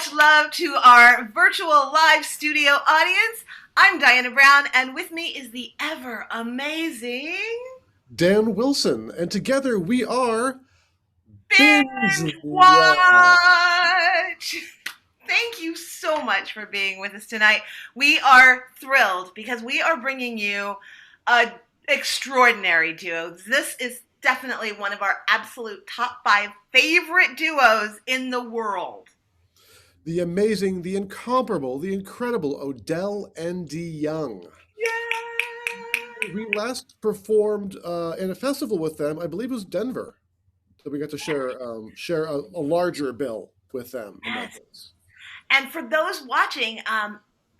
Much love to our virtual live studio audience. I'm Diana Brown, and with me is the ever amazing Dan Wilson, and together we are Bingewatch. Thank you so much for being with us tonight. We are thrilled because we are bringing you an extraordinary duo. This is definitely one of our absolute top 5 favorite duos in the world. the amazing, the incomparable, the incredible Odell and DeJong. Yeah. We last performed in a festival with them. I believe it was Denver. That we got to share a larger bill with them. Yes. And for those watching,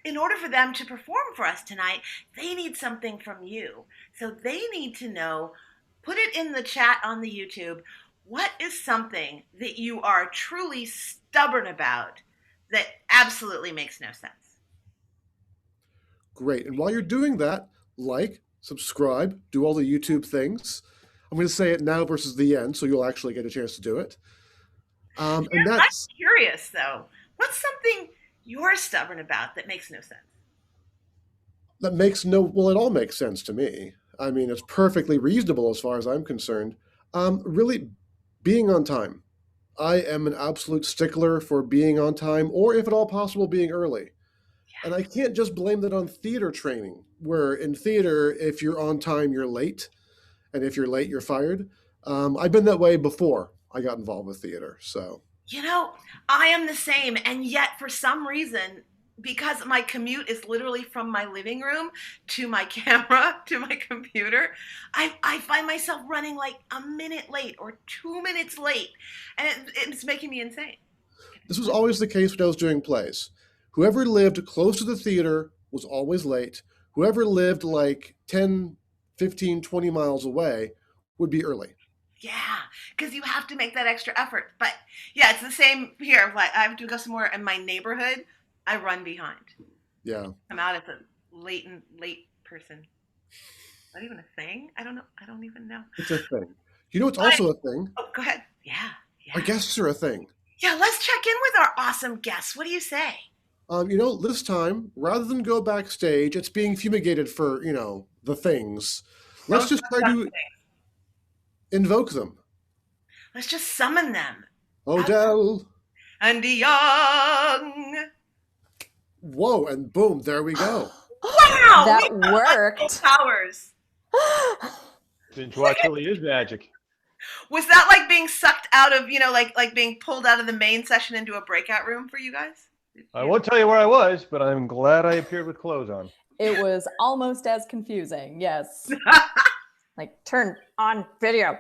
in order for them to perform for us tonight, they need something from you. So they need to know, put it in the chat on the YouTube, what is something that you are truly stubborn about that absolutely makes no sense? Great. And while you're doing that, like, subscribe, do all the YouTube things. I'm going to say it now versus the end, so you'll actually get a chance to do it. I'm curious, though. What's something you're stubborn about that makes no sense? Well, it all makes sense to me. I mean, it's perfectly reasonable as far as I'm concerned. Really, being on time. I am an absolute stickler for being on time, or if at all possible, being early. Yeah. And I can't just blame that on theater training, where in theater, if you're on time, you're late. And if you're late, you're fired. I've been that way before I got involved with theater, so. You know, I am the same, and yet for some reason, because my commute is literally from my living room to my camera, to my computer, I find myself running like a minute late or 2 minutes late, and it's making me insane. This was always the case when I was doing plays. Whoever lived close to the theater was always late. Whoever lived like 10, 15, 20 miles away would be early. Yeah, because you have to make that extra effort. But yeah, it's the same here. Like I have to go somewhere in my neighborhood, I run behind. Yeah. I'm out as a late person. Is that even a thing? I don't know. I don't even know. It's a thing. You know, it's also a thing. Oh, go ahead. Yeah. Our guests are a thing. Yeah, let's check in with our awesome guests. What do you say? This time, rather than go backstage, it's being fumigated for, the things. Let's just try to invoke them. Let's just summon them. Odell and DeJong. Whoa, and boom, there we go. Wow! That worked. Powers. Bingewatch really is magic. Was that like being sucked out of, like being pulled out of the main session into a breakout room for you guys? I won't tell you where I was, but I'm glad I appeared with clothes on. It was almost as confusing, yes. Like, turn on video.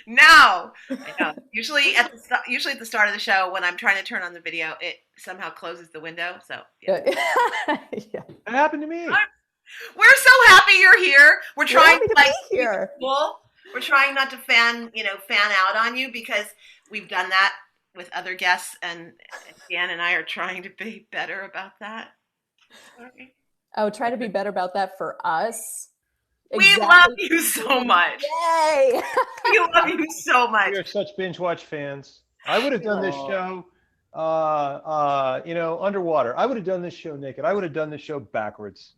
Now, I know. Usually at the start of the show, when I'm trying to turn on the video, it somehow closes the window. So yeah. Yeah. That happened to me. We're so happy you're here. We're trying to be here. We're trying not to fan out on you because we've done that with other guests, and Dan and I are trying to be better about that. Sorry. Oh, try to be better about that for us. Exactly. We love you so much. Yay! We love you so much. We are such Bingewatch fans. I would have done this show, underwater. I would have done this show naked. I would have done this show backwards.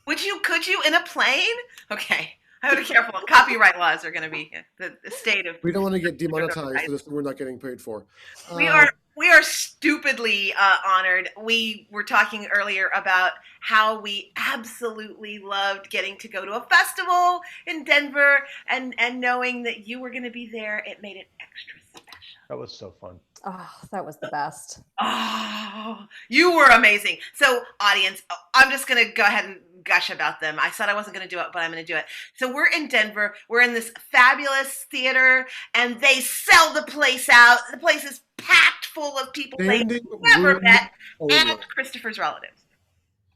Could you in a plane? Okay. I would be careful. Copyright laws are going to be the state of. We don't want to get demonetized for this. We're not getting paid for. We are stupidly honored. We were talking earlier about how we absolutely loved getting to go to a festival in Denver and knowing that you were going to be there. It made it extra special. That was so fun. Oh, that was the best. Oh, you were amazing. So, audience, I'm just going to go ahead and gush about them. I said I wasn't going to do it, but I'm going to do it. So we're in Denver. We're in this fabulous theater, and they sell the place out. The place is packed full of people they've never met and Christopher's relatives.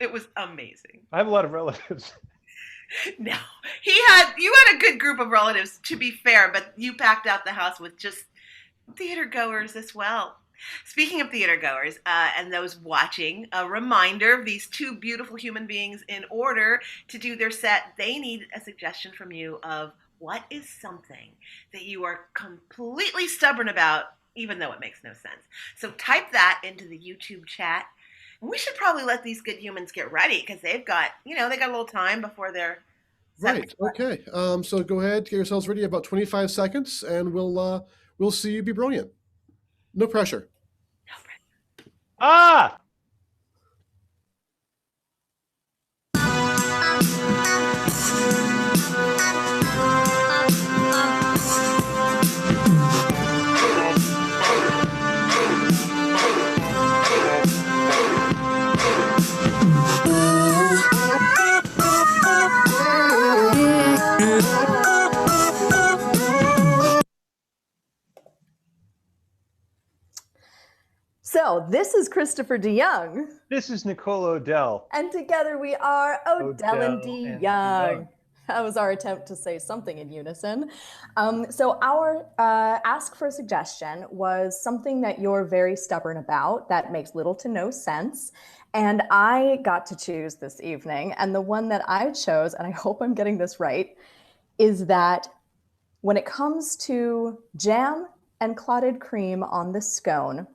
It was amazing. I have a lot of relatives. No, you had a good group of relatives, to be fair, but you packed out the house with just theater goers as well. Speaking of theater goers and those watching, a reminder of these two beautiful human beings. In order to do their set, they need a suggestion from you of what is something that you are completely stubborn about even though it makes no sense. So type that into the YouTube chat. We should probably let these good humans get ready because they've got, they got a little time before they're Right. Okay. So go ahead, get yourselves ready. About 25 seconds, and we'll see you be brilliant. No pressure. Ah! So this is Christopher DeJong. This is Nicole Odell. And together we are Odell and DeJong. DeJong. That was our attempt to say something in unison. So our ask for a suggestion was something that you're very stubborn about that makes little to no sense. And I got to choose this evening. And the one that I chose, and I hope I'm getting this right, is that when it comes to jam and clotted cream on the scone,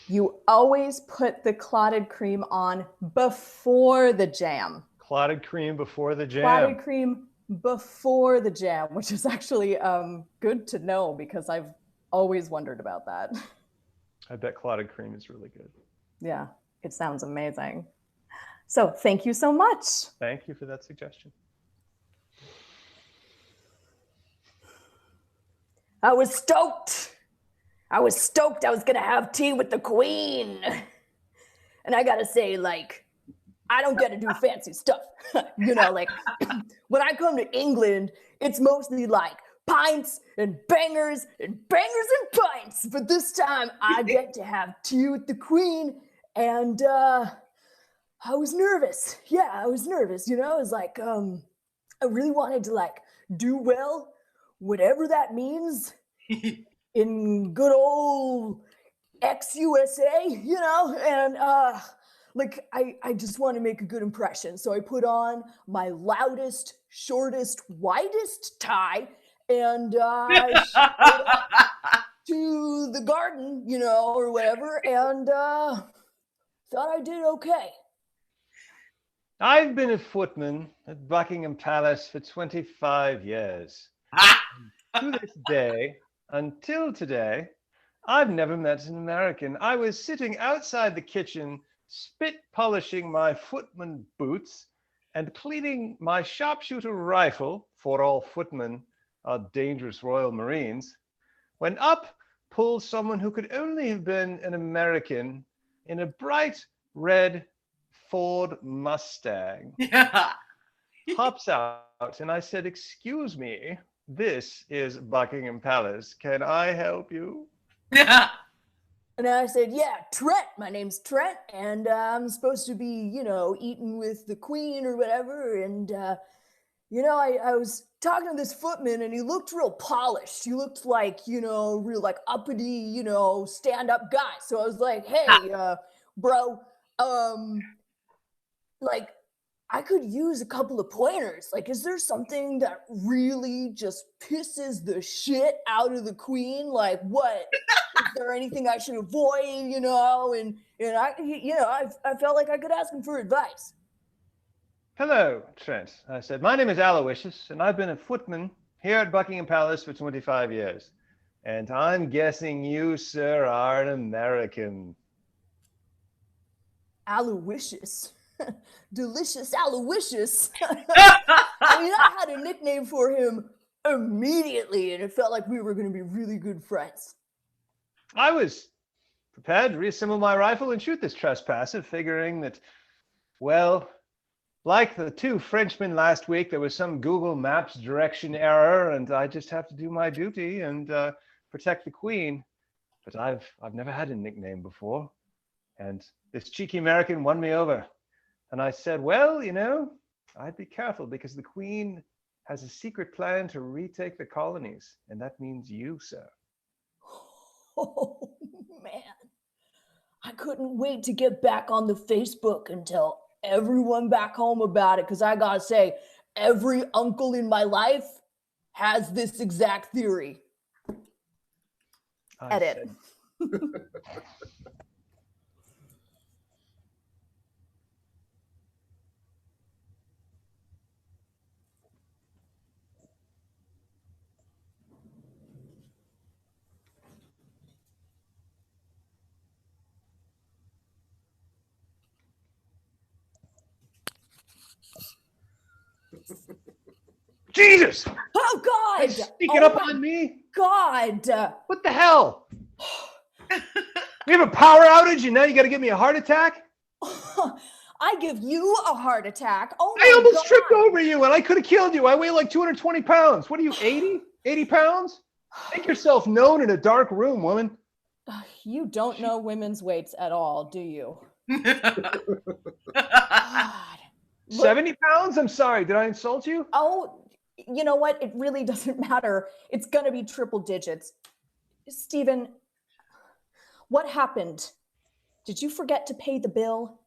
you always put the clotted cream on before the jam. Clotted cream before the jam. Clotted cream before the jam, which is actually good to know because I've always wondered about that. I bet clotted cream is really good. Yeah, it sounds amazing. So thank you so much. Thank you for that suggestion. I was stoked. I was going to have tea with the queen. And I got to say, I don't get to do fancy stuff. When I come to England, it's mostly pints and bangers and pints. But this time I get to have tea with the queen. And I was nervous. Yeah, I was nervous. It was I really wanted to do well, whatever that means. In good old ex-USA, and I just want to make a good impression. So I put on my loudest, shortest, widest tie, and I showed up to the garden, or whatever, and thought I did okay. I've been a footman at Buckingham Palace for 25 years. To this day, until today, I've never met an American. I was sitting outside the kitchen, spit polishing my footman boots and cleaning my sharpshooter rifle, for all footmen are dangerous Royal Marines, when up pulls someone who could only have been an American in a bright red Ford Mustang. Yeah. Hops out, and I said, "Excuse me, this is Buckingham Palace. Can I help you?" Yeah. And I said, "Yeah, Trent. My name's Trent, and I'm supposed to be, eating with the queen or whatever." And, I was talking to this footman, and he looked real polished. He looked like, real uppity, stand-up guy. So I was like, "Hey, bro, I could use a couple of pointers. Is there something that really just pisses the shit out of the queen? What? Is there anything I should avoid? And I felt like I could ask him for advice." "Hello, Trent," I said. "My name is Aloysius, and I've been a footman here at Buckingham Palace for 25 years. And I'm guessing you, sir, are an American." Aloysius. Delicious Aloysius. I had a nickname for him immediately, and it felt like we were going to be really good friends. I was prepared to reassemble my rifle and shoot this trespasser, figuring that, well, like the two Frenchmen last week, there was some Google Maps direction error, and I just have to do my duty and protect the queen. But I've never had a nickname before, and this cheeky American won me over. And I said, "Well, I'd be careful because the queen has a secret plan to retake the colonies, and that means you, sir." Oh, man. I couldn't wait to get back on the Facebook and tell everyone back home about it, because I gotta say, every uncle in my life has this exact theory. Edit. Jesus! Oh God! Sneaking up on me? God! What the hell? We have a power outage and now you got to give me a heart attack? I give you a heart attack. Oh my I almost God. tripped over you and I could have killed you. I weigh like 220 pounds. What are you, 80? 80 pounds? Make yourself known in a dark room, woman. You don't know women's weights at all, do you? God. 70 pounds? I'm sorry. Did I insult you? Oh, you know what? It really doesn't matter. It's going to be triple digits. Stephen, what happened? Did you forget to pay the bill?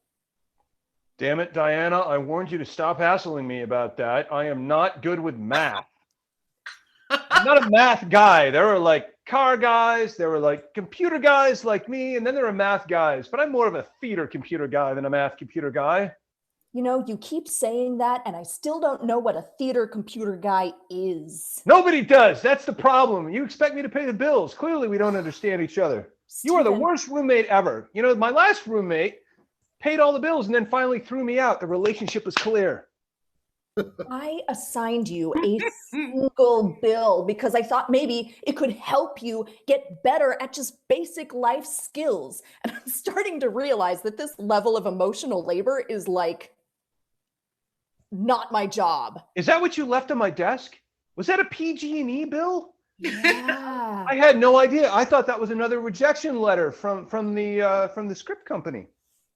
Damn it, Diana. I warned you to stop hassling me about that. I am not good with math. I'm not a math guy. There are like car guys, there were like computer guys like me, and then there are math guys. But I'm more of a theater computer guy than a math computer guy. You know, you keep saying that, and I still don't know what a theater computer guy is. Nobody does. That's the problem. You expect me to pay the bills. Clearly, we don't understand each other. Stephen, You are the worst roommate ever. You know, my last roommate paid all the bills and then finally threw me out. The relationship was clear. I assigned you a single bill because I thought maybe it could help you get better at just basic life skills. And I'm starting to realize that this level of emotional labor is like not my job. Is that what you left on my desk? Was that a PG&E bill? Yeah. I had no idea. I thought that was another rejection letter from the script company.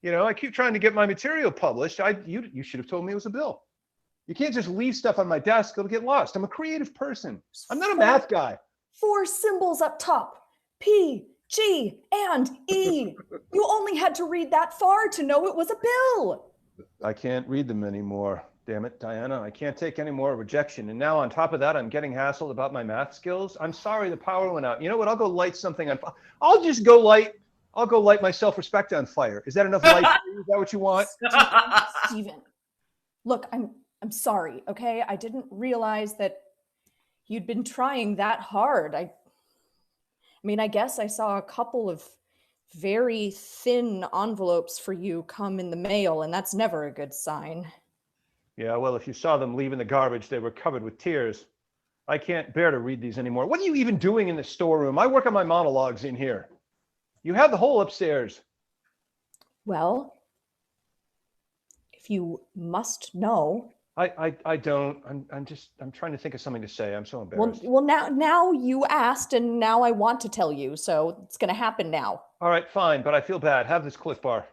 You know, I keep trying to get my material published. You should have told me it was a bill. You can't just leave stuff on my desk. It'll get lost. I'm a creative person. I'm not a math guy. 4 symbols up top. P, G, and E. You only had to read that far to know it was a bill. I can't read them anymore. Damn it, Diana. I can't take any more rejection. And now on top of that, I'm getting hassled about my math skills. I'm sorry the power went out. You know what? I'll go light something on fire. I'll go light my self-respect on fire. Is that enough light for you? Is that what you want? Stephen, look, I'm sorry, okay? I didn't realize that you'd been trying that hard. I mean, I guess I saw a couple of very thin envelopes for you come in the mail, and that's never a good sign. Yeah, well, if you saw them leaving the garbage, they were covered with tears. I can't bear to read these anymore. What are you even doing in the storeroom? I work on my monologues in here. You have the whole upstairs. Well, if you must know. I don't. I'm trying to think of something to say. I'm so embarrassed. Well, now you asked, and now I want to tell you, so it's going to happen now. All right, fine, but I feel bad. Have this Cliff Bar.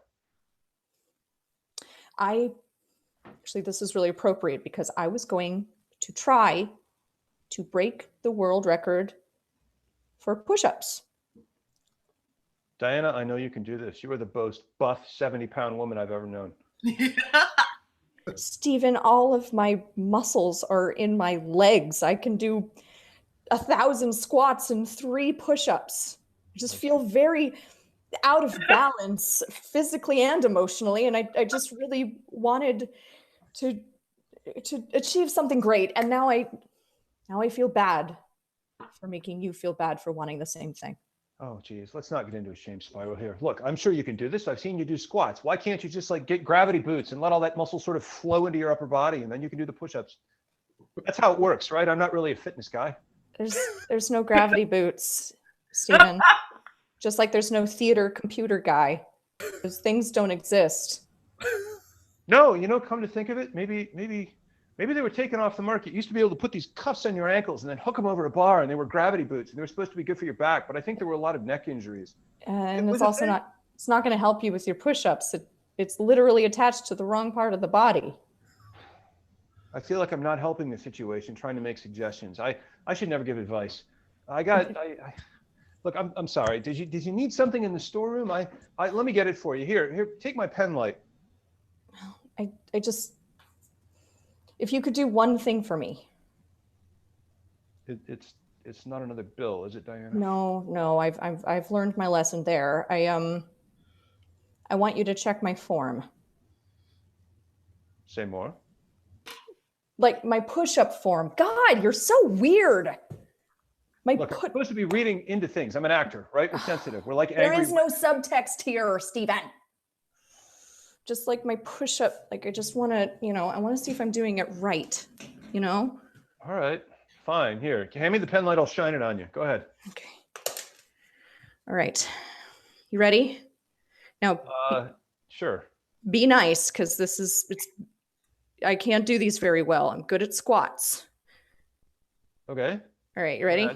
Actually, this is really appropriate because I was going to try to break the world record for push-ups. Diana, I know you can do this. You are the most buff 70-pound woman I've ever known. Stephen, all of my muscles are in my legs. I can do 1,000 squats and 3 push-ups. I just feel very out of balance physically and emotionally, and I just really wanted to achieve something great, and now I feel bad for making you feel bad for wanting the same thing. Oh, geez, let's not get into a shame spiral here. Look, I'm sure you can do this. I've seen you do squats. Why can't you just like get gravity boots and let all that muscle sort of flow into your upper body, and then you can do the push-ups? That's how it works, right? I'm not really a fitness guy. There's no gravity boots, Stephen. Just like there's no theater computer guy. Those things don't exist. No, you know, come to think of it, maybe they were taken off the market. You used to be able to put these cuffs on your ankles and then hook them over a bar, and they were gravity boots, and they were supposed to be good for your back, but I think there were a lot of neck injuries. And it's also not going to help you with your push-ups. It's literally attached to the wrong part of the body. I feel like I'm not helping the situation, trying to make suggestions. I should never give advice. Look, I'm sorry. Did you need something in the storeroom? Let me get it for you. Here, take my pen light. I just, if you could do one thing for me. It's it's not another bill, is it, Diana? No, I've learned my lesson there. I want you to check my form. Say more. Like my push-up form. God, you're so weird. Look, I'm supposed to be reading into things. I'm an actor, right? We're sensitive. We're like angry. There is no subtext here, Steven. Just like my push-up, like I just want to, I want to see if I'm doing it right, All right, fine. Here, hand me the pen light. I'll shine it on you. Go ahead. Okay. All right. You ready? Now, sure. Be nice, because I can't do these very well. I'm good at squats. Okay. All right, you ready?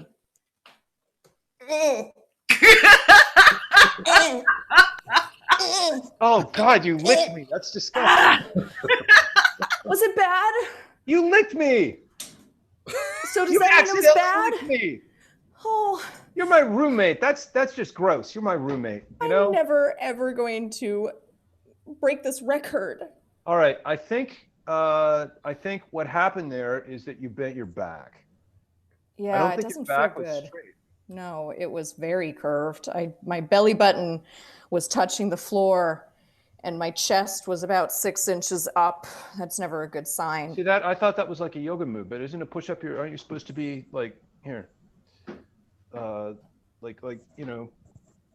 Oh God, you licked me. That's disgusting. Was it bad? You licked me. So does that mean it was bad? Licked me. Oh. You're my roommate. That's just gross. You're my roommate. You know? I'm never ever going to break this record. All right. I think what happened there is that you bent your back. Yeah, it doesn't feel good. No, it was very curved. My belly button was touching the floor and my chest was about 6 inches up. That's never a good sign. See that? I thought that was like a yoga move, but isn't a push-up aren't you supposed to be like here?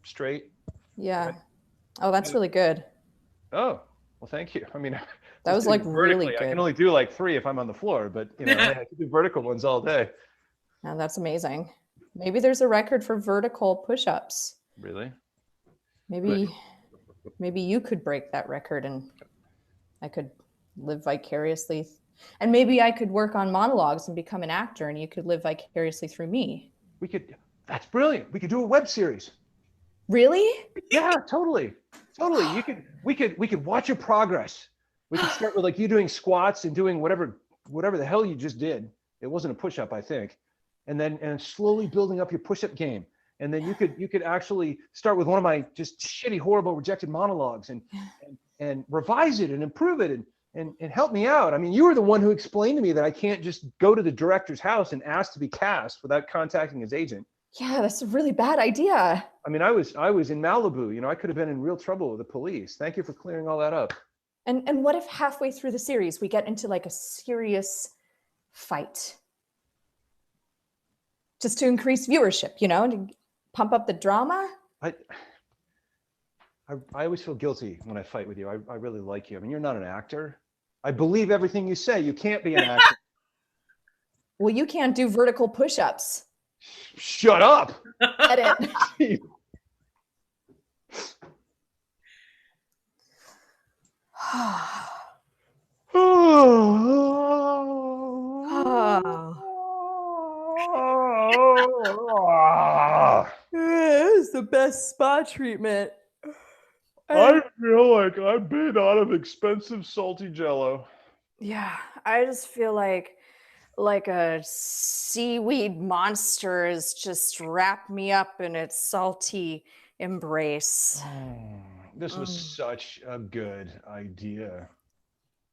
Straight? Yeah. Right? Oh, that's really good. Oh, well, thank you. I mean, that was like really good. I can only do like 3 if I'm on the floor, but I can do vertical ones all day. Now that's amazing. Maybe there's a record for vertical push-ups. Really? Maybe you could break that record and I could live vicariously. And maybe I could work on monologues and become an actor and you could live vicariously through me. That's brilliant. We could do a web series. Really? Yeah, totally. We could watch your progress. We could start with like you doing squats and doing whatever the hell you just did. It wasn't a push-up, I think. And slowly building up your push-up game. And then you could actually start with one of my just shitty, horrible, rejected monologues and revise it and improve it and help me out. I mean, you were the one who explained to me that I can't just go to the director's house and ask to be cast without contacting his agent. Yeah, that's a really bad idea. I mean, I was in Malibu. I could have been in real trouble with the police. Thank you for clearing all that up. And what if halfway through the series we get into like a serious fight? Just to increase viewership, to pump up the drama. I always feel guilty when I fight with you. I really like you. I mean, you're not an actor. I believe everything you say. You can't be an actor. Well, you can't do vertical push-ups. Shut up. Edit. It's the best spa treatment. I feel like I've been out of expensive salty Jello. Yeah, I just feel like a seaweed monster has just wrapped me up in its salty embrace. This was such a good idea.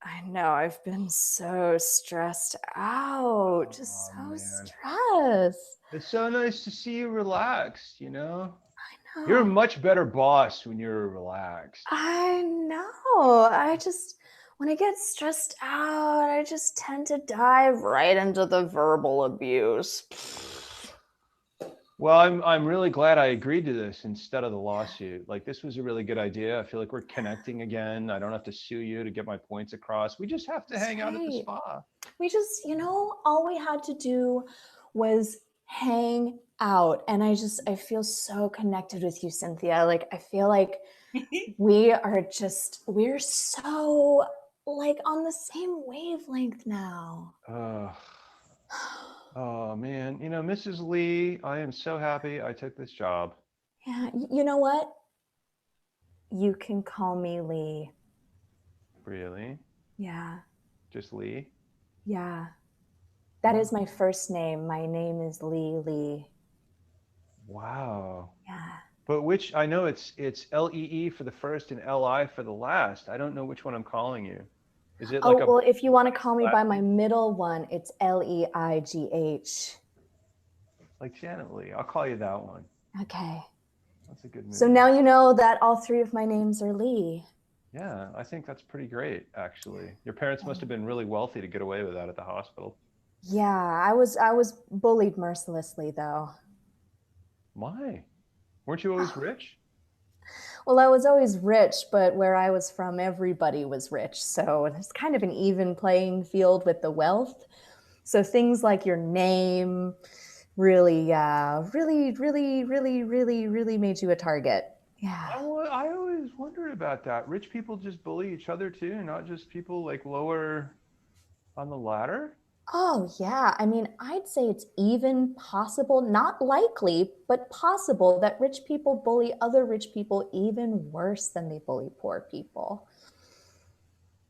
I know. I've been so stressed out. Just so stressed. It's so nice to see you relaxed, I know. You're a much better boss when you're relaxed. I know. When I get stressed out, I just tend to dive right into the verbal abuse. Well, I'm really glad I agreed to this instead of the lawsuit. Like, this was a really good idea. I feel like we're connecting again. I don't have to sue you to get my points across. We just have to hang out at the spa. We just, all we had to do was hang out. And I feel so connected with you, Cynthia. Like, I feel like we're so like on the same wavelength now. Oh man, Mrs. Lee, I am so happy I took this job. Yeah, you know what? You can call me Lee. Really? Yeah. Just Lee? Yeah. That is my first name. My name is Lee. Wow. Yeah. But I know it's Lee for the first and Li for the last. I don't know which one I'm calling you. Is it like well, if you want to call me by my middle one, it's Leigh. Like Janet Leigh. I'll call you that one. Okay. That's a good movie. So now you know that all 3 of my names are Lee. Yeah, I think that's pretty great, actually. Your parents must have been really wealthy to get away with that at the hospital. Yeah, I was bullied mercilessly though. Why? Weren't you always rich? Well, I was always rich, but where I was from, everybody was rich. So it's kind of an even playing field with the wealth. So things like your name really made you a target. Yeah. I always wondered about that. Rich people just bully each other too, not just people like lower on the ladder? Oh, yeah. I mean, I'd say it's even possible, not likely, but possible that rich people bully other rich people even worse than they bully poor people.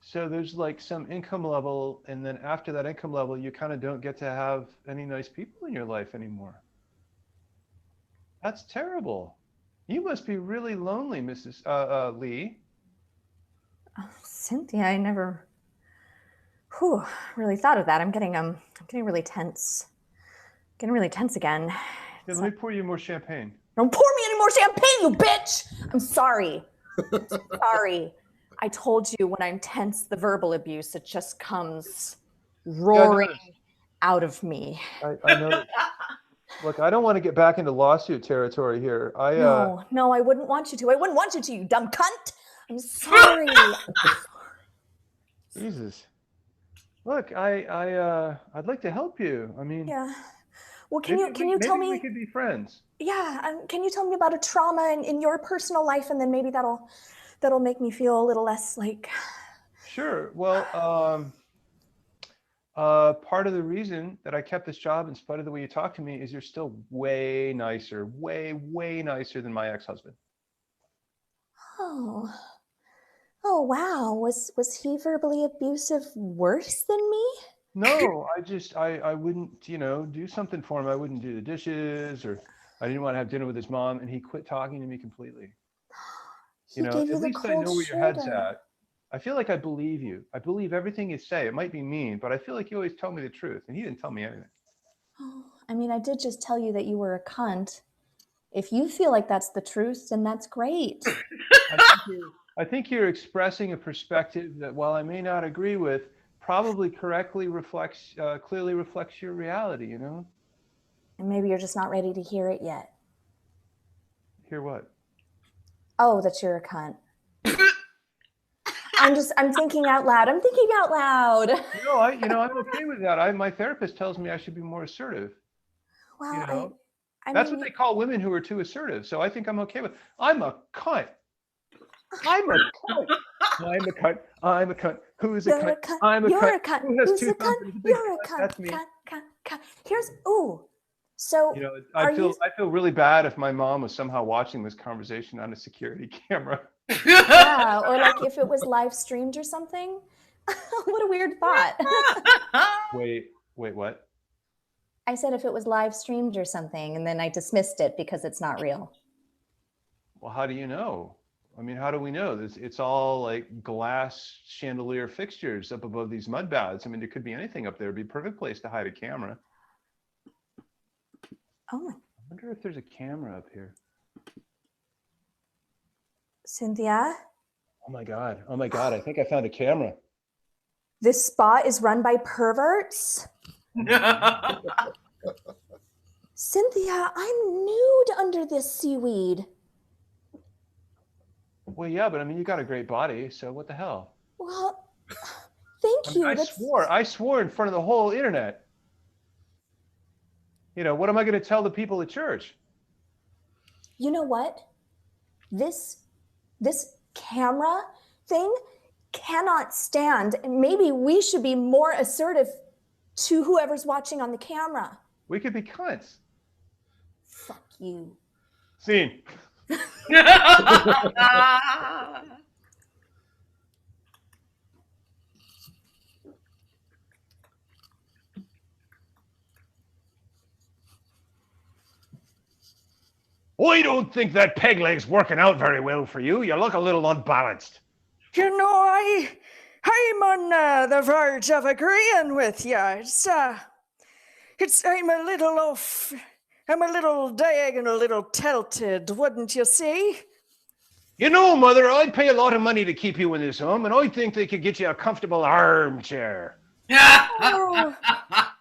So there's like some income level, and then after that income level, you kind of don't get to have any nice people in your life anymore. That's terrible. You must be really lonely, Mrs. Lee. Oh, Cynthia, I never really thought of that. I'm getting really tense. Getting really tense again. Yeah, let me pour you more champagne. Don't pour me any more champagne, you bitch! I'm sorry. Sorry. I told you when I'm tense, the verbal abuse, it just comes roaring out of me. I know. Look, I don't want to get back into lawsuit territory here. No, I wouldn't want you to. I wouldn't want you to, you dumb cunt. I'm sorry. Jesus. Look, I'd like to help you. I mean, yeah. Well, can maybe you tell me? We could be friends. Yeah. Can you tell me about a trauma in your personal life, and then maybe that'll make me feel a little less like. Sure. Well, part of the reason that I kept this job, in spite of the way you talk to me, is you're still way nicer, way nicer than my ex-husband. Oh wow. Was he verbally abusive worse than me? No, I wouldn't, do something for him. I wouldn't do the dishes, or I didn't want to have dinner with his mom, and he quit talking to me completely. He gave you At the least I cold know where your head's shoulder. at. I feel like I believe you. I believe everything you say. It might be mean, but I feel like you always tell me the truth, and he didn't tell me anything. Oh, I mean, I did just tell you that you were a cunt. If you feel like that's the truth, then that's great. I think you're expressing a perspective that, while I may not agree with, probably clearly reflects your reality, And maybe you're just not ready to hear it yet. Hear what? Oh, that you're a cunt. I'm thinking out loud. I'm thinking out loud. I'm okay with that. My therapist tells me I should be more assertive. Well, That's what they call women who are too assertive. So I think I'm okay with. I'm a cunt. I'm a cunt. I'm a cunt. I'm a cunt. Who's a cunt? I'm a You're cunt. a cunt. Who has Who's two a cunt? thumbs? You're a cunt. That's me. Cunt. So I feel really bad if my mom was somehow watching this conversation on a security camera. Yeah, or like if it was live streamed or something. What a weird thought. Wait, what? I said if it was live streamed or something, and then I dismissed it because it's not real. Well, how do you know? I mean, how do we know? It's all like glass chandelier fixtures up above these mud baths. I mean, there could be anything up there. It'd be a perfect place to hide a camera. Oh. I wonder if there's a camera up here. Cynthia? Oh my God. I think I found a camera. This spa is run by perverts? Cynthia, I'm nude under this seaweed. Well, yeah, but I mean, you got a great body, so what the hell? Well, thank you. I swore in front of the whole internet. What am I going to tell the people at church? You know what? This camera thing cannot stand. And maybe we should be more assertive to whoever's watching on the camera. We could be cunts. Fuck you. Scene. I don't think that peg leg's working out very well for you. You look a little unbalanced. I'm on the verge of agreeing with you. I'm a little off I'm a little diagonal, a little tilted, wouldn't you say? You know, Mother, I'd pay a lot of money to keep you in this home, and I think they could get you a comfortable armchair. Oh,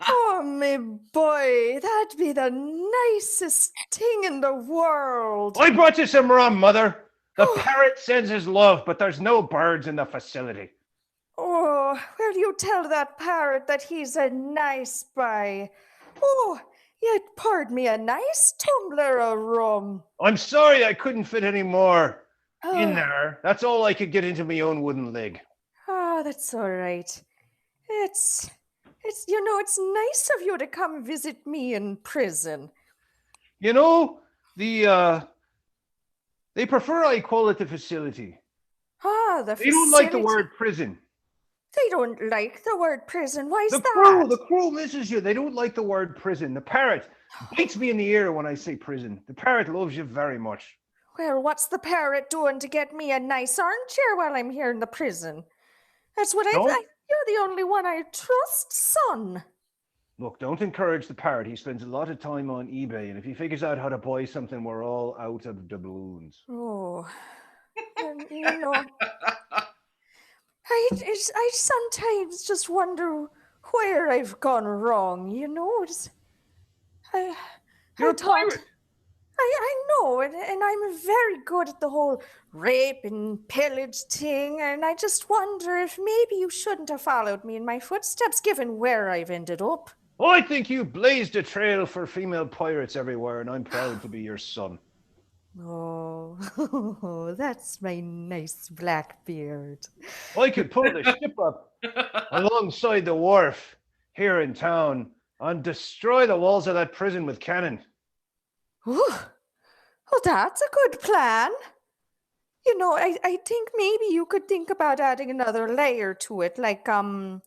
oh, me boy, that'd be the nicest thing in the world. I brought you some rum, Mother. The parrot sends his love, but there's no birds in the facility. Oh, will you tell that parrot that he's a nice boy? Oh, you'd poured me a nice tumbler of rum. I'm sorry I couldn't fit any more in Oh. there. That's all I could get into my own wooden leg. Oh, that's all right. It's it's nice of you to come visit me in prison. You know, they prefer I call it the facility. Ah, the They don't like the facility. word prison. They don't like the word prison. Why's The that? crew misses you. They don't like the word prison. The parrot bites me in the ear when I say prison. The parrot loves you very much. Well, what's the parrot doing to get me a nice armchair while I'm here in the prison? That's what No. you're the only one I trust, son. Look, don't encourage the parrot. He spends a lot of time on eBay, and if he figures out how to buy something, we're all out of doubloons. Oh, and, I sometimes just wonder where I've gone wrong. I You're a thought. pirate. I know, and I'm very good at the whole rape and pillage thing, and I just wonder if maybe you shouldn't have followed me in my footsteps, given where I've ended up. I think you blazed a trail for female pirates everywhere, and I'm proud to be your son. Oh, that's my nice black beard. I could pull the ship up alongside the wharf here in town and destroy the walls of that prison with cannon. Oh, that's a good plan. I think maybe you could think about adding another layer to it, like, have you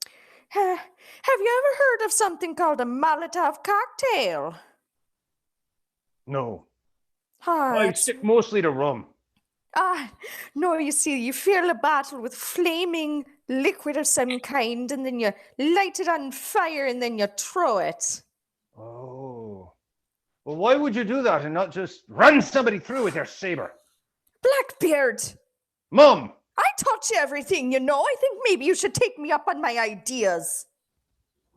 ever heard of something called a Molotov cocktail? No, Ah, I stick mostly to rum. no, you see, you fill a bottle with flaming liquid of some kind, and then you light it on fire, and then you throw it. Oh. Well, why would you do that and not just run somebody through with your saber? Blackbeard, Mum! I taught you everything, I think maybe you should take me up on my ideas.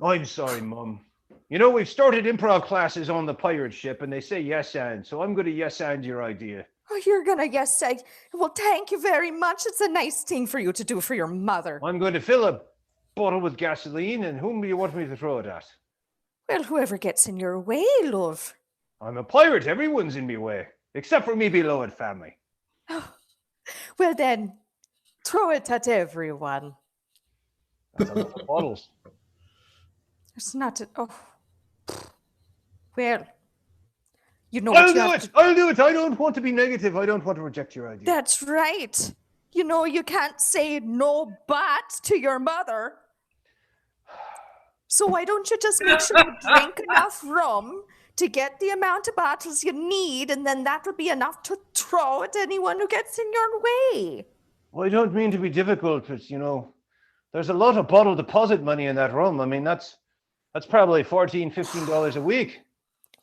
I'm sorry, Mum. You know, we've started improv classes on the pirate ship, and they say yes and, so I'm going to yes and your idea. Oh, you're gonna yes say, well, thank you very much. It's a nice thing for you to do for your mother. I'm going to fill a bottle with gasoline, and whom do you want me to throw it at? Well, whoever gets in your way, love. I'm a pirate. Everyone's in me way, except for me beloved family. Oh, well then, throw it at everyone. That's a lot of bottles. It's not well, you know what I'll you do have it. to- I'll do it. I don't want to be negative. I don't want to reject your idea. That's right. You can't say no but to your mother. So why don't you just make sure you drink enough rum to get the amount of bottles you need, and then that'll be enough to throw at anyone who gets in your way. Well, I don't mean to be difficult, but there's a lot of bottle deposit money in that rum. I mean, that's probably $14, $15 a week.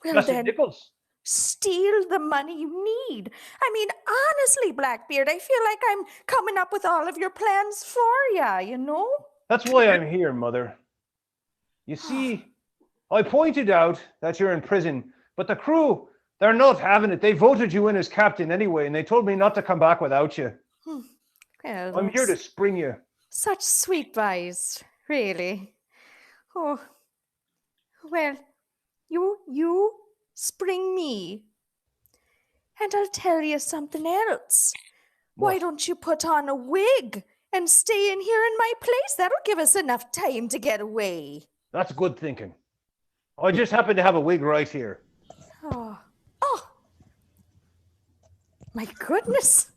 Well Just then, nickels. steal the money you need. I mean, honestly, Blackbeard, I feel like I'm coming up with all of your plans for you. That's why I'm here, Mother. You see, I pointed out that you're in prison, but the crew, they're not having it. They voted you in as captain anyway, and they told me not to come back without you. Well, I'm here to spring you. Such sweet boys, really. Oh, well, you spring me. And I'll tell you something else. Why What? don't you put on a wig and stay in here in my place? That'll give us enough time to get away. That's good thinking. I just happen to have a wig right here. Oh, my goodness.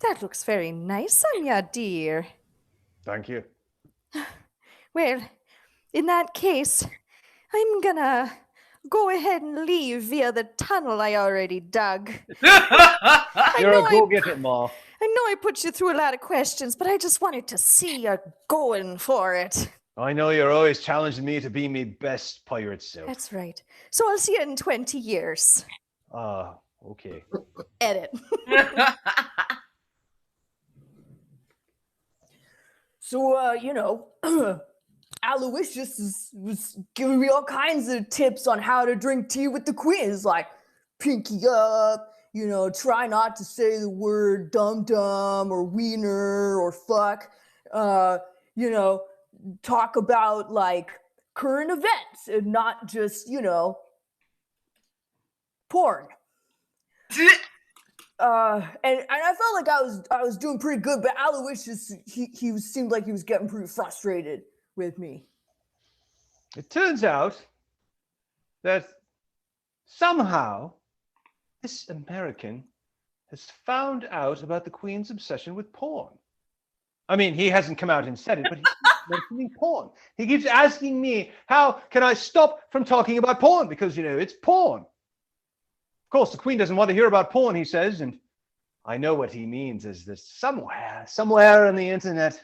That looks very nice on you, dear. Thank you. Well, in that case, I'm gonna go ahead and leave via the tunnel I already dug. You're know a go-getter, Ma. I know I put you through a lot of questions, but I just wanted to see you going for it. I know you're always challenging me to be me best pirate self. That's right. So I'll see you in 20 years. Okay. Edit. So, Aloysius was giving me all kinds of tips on how to drink tea with the queens, like pinky up, try not to say the word dum-dum or wiener or fuck, talk about like current events and not just, porn. And I felt like I was doing pretty good, but Aloysius, he seemed like he was getting pretty frustrated with me. It turns out that somehow this American has found out about the Queen's obsession with porn. I mean, he hasn't come out and said it, but he keeps mentioning porn. He keeps asking me, how can I stop from talking about porn? Because, it's porn. Of course, the Queen doesn't want to hear about porn, he says, and I know what he means is that somewhere on the internet,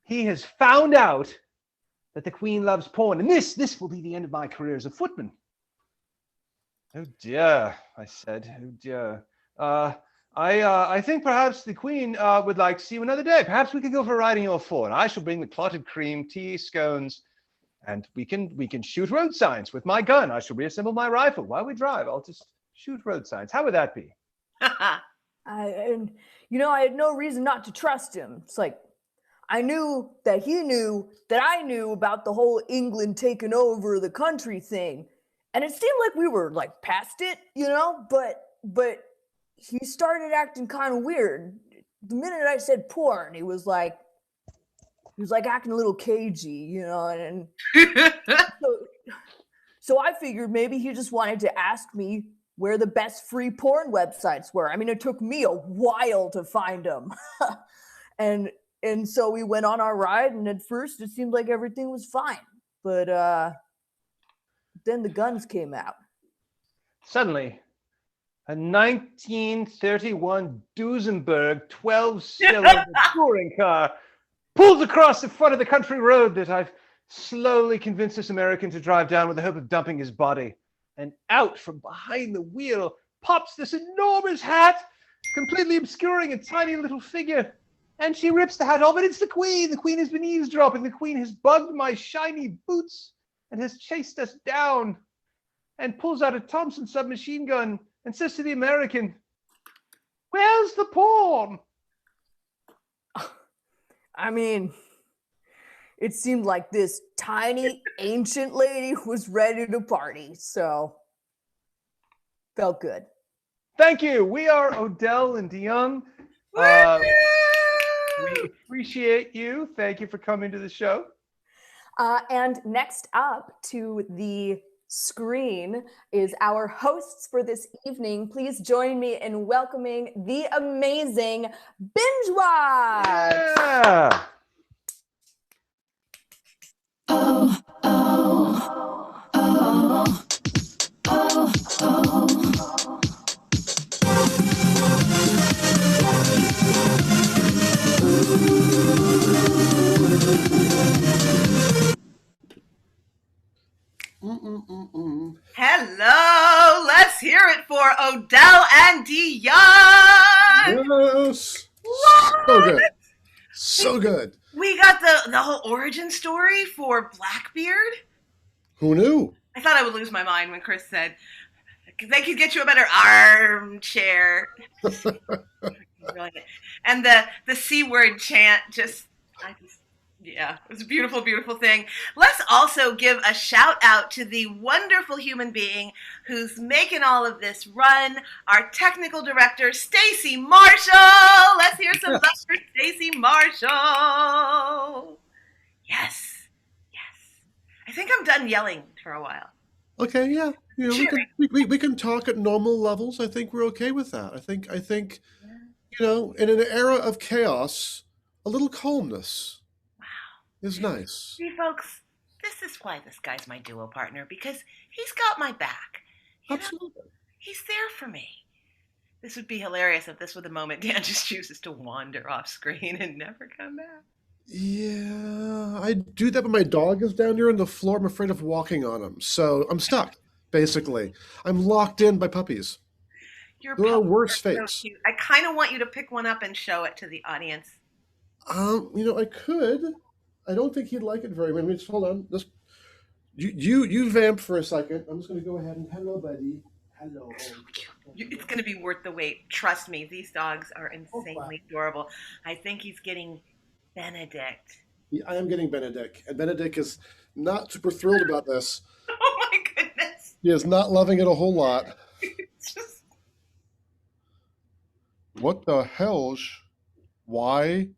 he has found out that the Queen loves porn, and this will be the end of my career as a footman. Oh dear, I said. Oh dear. I think perhaps the Queen would like to see you another day. Perhaps we could go for a ride in your Ford. I shall bring the clotted cream, tea, scones, and we can shoot road signs with my gun. I shall reassemble my rifle while we drive. I'll just shoot road signs. How would that be? I had no reason not to trust him. It's like I knew that he knew that I knew about the whole England taking over the country thing. And it seemed like we were like past it, but he started acting kind of weird. The minute I said porn, he was like acting a little cagey, and so I figured maybe he just wanted to ask me where the best free porn websites were. I mean, it took me a while to find them. And so we went on our ride, and at first it seemed like everything was fine. But then the guns came out. Suddenly, a 1931 Duesenberg 12-cylinder touring car pulls across the front of the country road that I've slowly convinced this American to drive down with the hope of dumping his body. And out from behind the wheel pops this enormous hat, completely obscuring a tiny little figure. And she rips the hat off, and it's the Queen. The Queen has been eavesdropping. The Queen has bugged my shiny boots and has chased us down and pulls out a Thompson submachine gun and says to the American, "Where's the porn?" I mean, it seemed like this tiny ancient lady was ready to party, so felt good. Thank you. We are Odell and DeJong. We appreciate you. Thank you for coming to the show. And next up to the screen is our hosts for this evening. Please join me in welcoming the amazing Bingewatch. Yeah. Oh, oh, oh, oh, oh. Hello, let's hear it for Odell and DeJong. Yes. So good. So good. We got the whole origin story for Blackbeard. Who knew? I thought I would lose my mind when Chris said they could get you a better armchair. And the C word chant yeah, it was a beautiful, beautiful thing. Let's also give a shout out to the wonderful human being who's making all of this run, our technical director, Stacy Marshall. Let's hear some love for Stacy Marshall. Yes, yes. I think I'm done yelling for a while. Okay, yeah. We can talk at normal levels. I think we're okay with that. I think in an era of chaos, a little calmness is nice. See, folks, this is why this guy's my duo partner, because he's got my back. Absolutely. He's there for me. This would be hilarious if this were the moment Dan just chooses to wander off screen and never come back. Yeah, I do that, but my dog is down here on the floor. I'm afraid of walking on him. So I'm stuck, basically. I'm locked in by puppies. Your There are puppies worse are so fates. cute. I kind of want you to pick one up and show it to the audience. I could. I don't think he'd like it very much. Just hold on. Just you vamp for a second. I'm just gonna go ahead and hello, buddy. Hello. It's going to be worth the wait. Trust me, these dogs are Oh, wow. insanely adorable. I think he's getting Benedict. I am getting Benedict, and Benedict is not super thrilled about this. Oh my goodness. He is not loving it a whole lot. It's just, What the hell's? Why?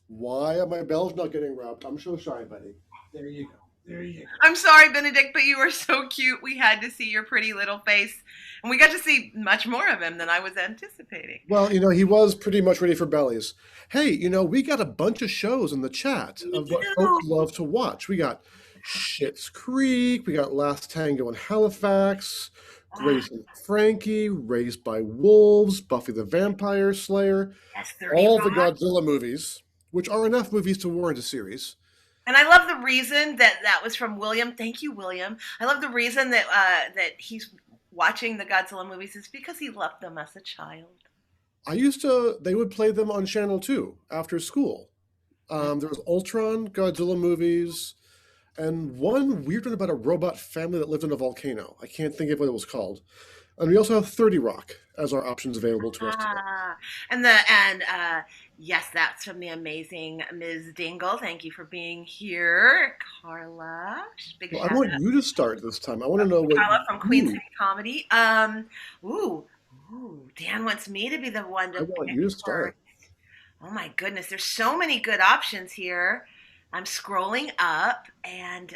Why are my bells not getting rubbed? I'm so sorry, buddy. There you go. There you go. I'm sorry, Benedict, but you were so cute. We had to see your pretty little face. And we got to see much more of him than I was anticipating. Well, he was pretty much ready for bellies. Hey, we got a bunch of shows in the chat of what folks love to watch. We got Schitt's Creek, we got Last Tango in Halifax, Grace and Frankie, Raised by Wolves, Buffy the Vampire Slayer, That's 30 all the Rock. Godzilla movies, which are enough movies to warrant a series. And I love the reason that was from William. Thank you, William. I love the reason that he's watching the Godzilla movies is because he loved them as a child. They would play them on Channel 2 after school. There was Ultron, Godzilla movies, and one weird one about a robot family that lived in a volcano. I can't think of what it was called. And we also have 30 Rock as our options available to us today. Yes, that's from the amazing Ms. Dingle. Thank you for being here, Carla. Big Well, I shout want out. you to start this time. I want to know what Carla from Queen you- City Comedy. Ooh, Dan wants me to be the one to. I want pick you to start. first. Oh my goodness, there's so many good options here. I'm scrolling up, and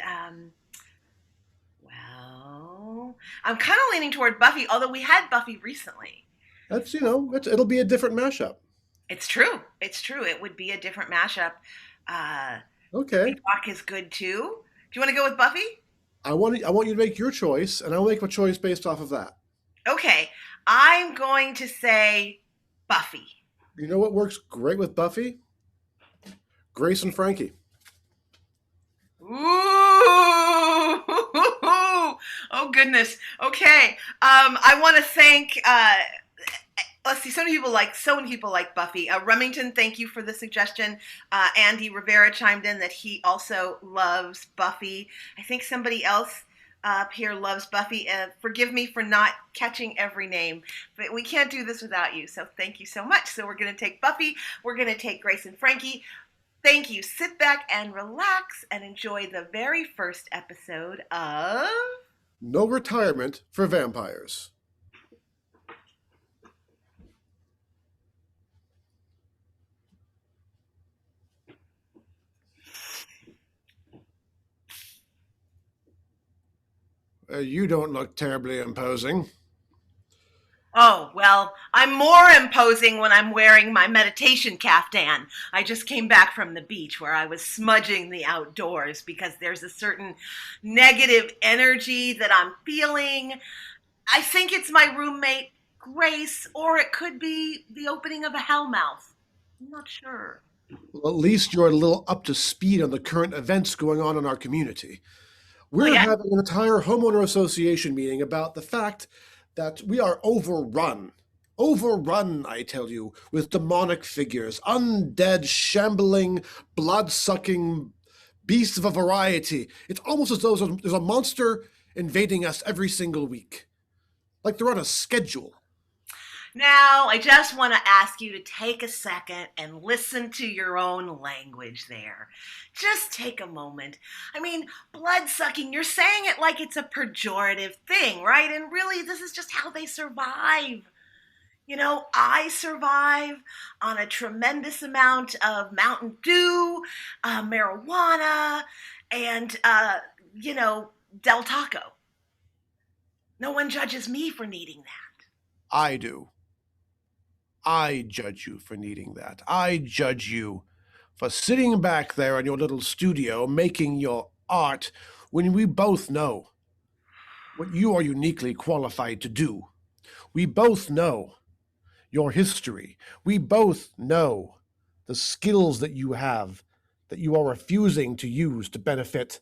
well, I'm kind of leaning toward Buffy. Although we had Buffy recently. That's it'll be a different mashup. It's true. It's true. It would be a different mashup. Okay. Rock is good too. Do you want to go with Buffy? I want you to make your choice, and I'll make my choice based off of that. Okay, I'm going to say Buffy. You know what works great with Buffy? Grace and Frankie. Ooh! Oh goodness. Okay. I want to thank. Let's see. So many people like Buffy. Remington, thank you for the suggestion. Andy Rivera chimed in that he also loves Buffy. I think somebody else up here loves Buffy. Forgive me for not catching every name, but we can't do this without you. So thank you so much. So we're going to take Buffy. We're going to take Grace and Frankie. Thank you. Sit back and relax and enjoy the very first episode of No retirement for vampires. You don't look terribly imposing. Oh, well, I'm more imposing when I'm wearing my meditation caftan. I just came back from the beach where I was smudging the outdoors because there's a certain negative energy that I'm feeling. I think it's my roommate, Grace, or it could be the opening of a hellmouth. I'm not sure. Well, at least you're a little up to speed on the current events going on in our community. We're yeah. having an entire homeowner association meeting about the fact that we are overrun, I tell you, with demonic figures, undead, shambling, blood-sucking beasts of a variety. It's almost as though there's a monster invading us every single week. Like they're on a schedule. Now, I just want to ask you to take a second and listen to your own language there. Just take a moment. I mean, blood-sucking, you're saying it like it's a pejorative thing, right? And really, this is just how they survive. You know, I survive on a tremendous amount of Mountain Dew, marijuana, and, Del Taco. No one judges me for needing that. I do. I judge you for needing that. I judge you for sitting back there in your little studio making your art when we both know what you are uniquely qualified to do. We both know your history. We both know the skills that you have that you are refusing to use to benefit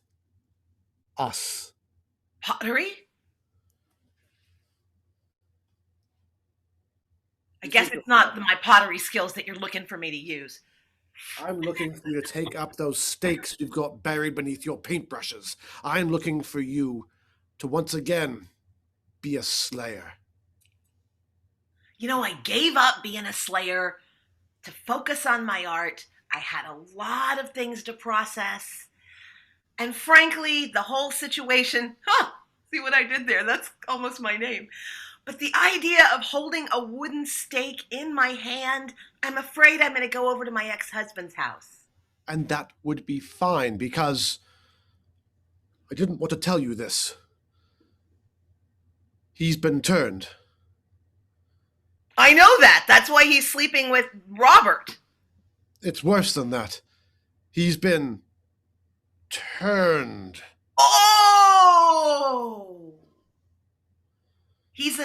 us. Pottery? I guess it's not my pottery skills that you're looking for me to use. I'm looking for you to take up those stakes you've got buried beneath your paintbrushes. I'm looking for you to once again be a slayer. You know, I gave up being a slayer to focus on my art. I had a lot of things to process. And frankly, the whole situation, see what I did there? That's almost my name. But the idea of holding a wooden stake in my hand, I'm afraid I'm going to go over to my ex-husband's house. And that would be fine, because I didn't want to tell you this. He's been turned. I know that. That's why he's sleeping with Robert. It's worse than that. He's been turned. Oh! He's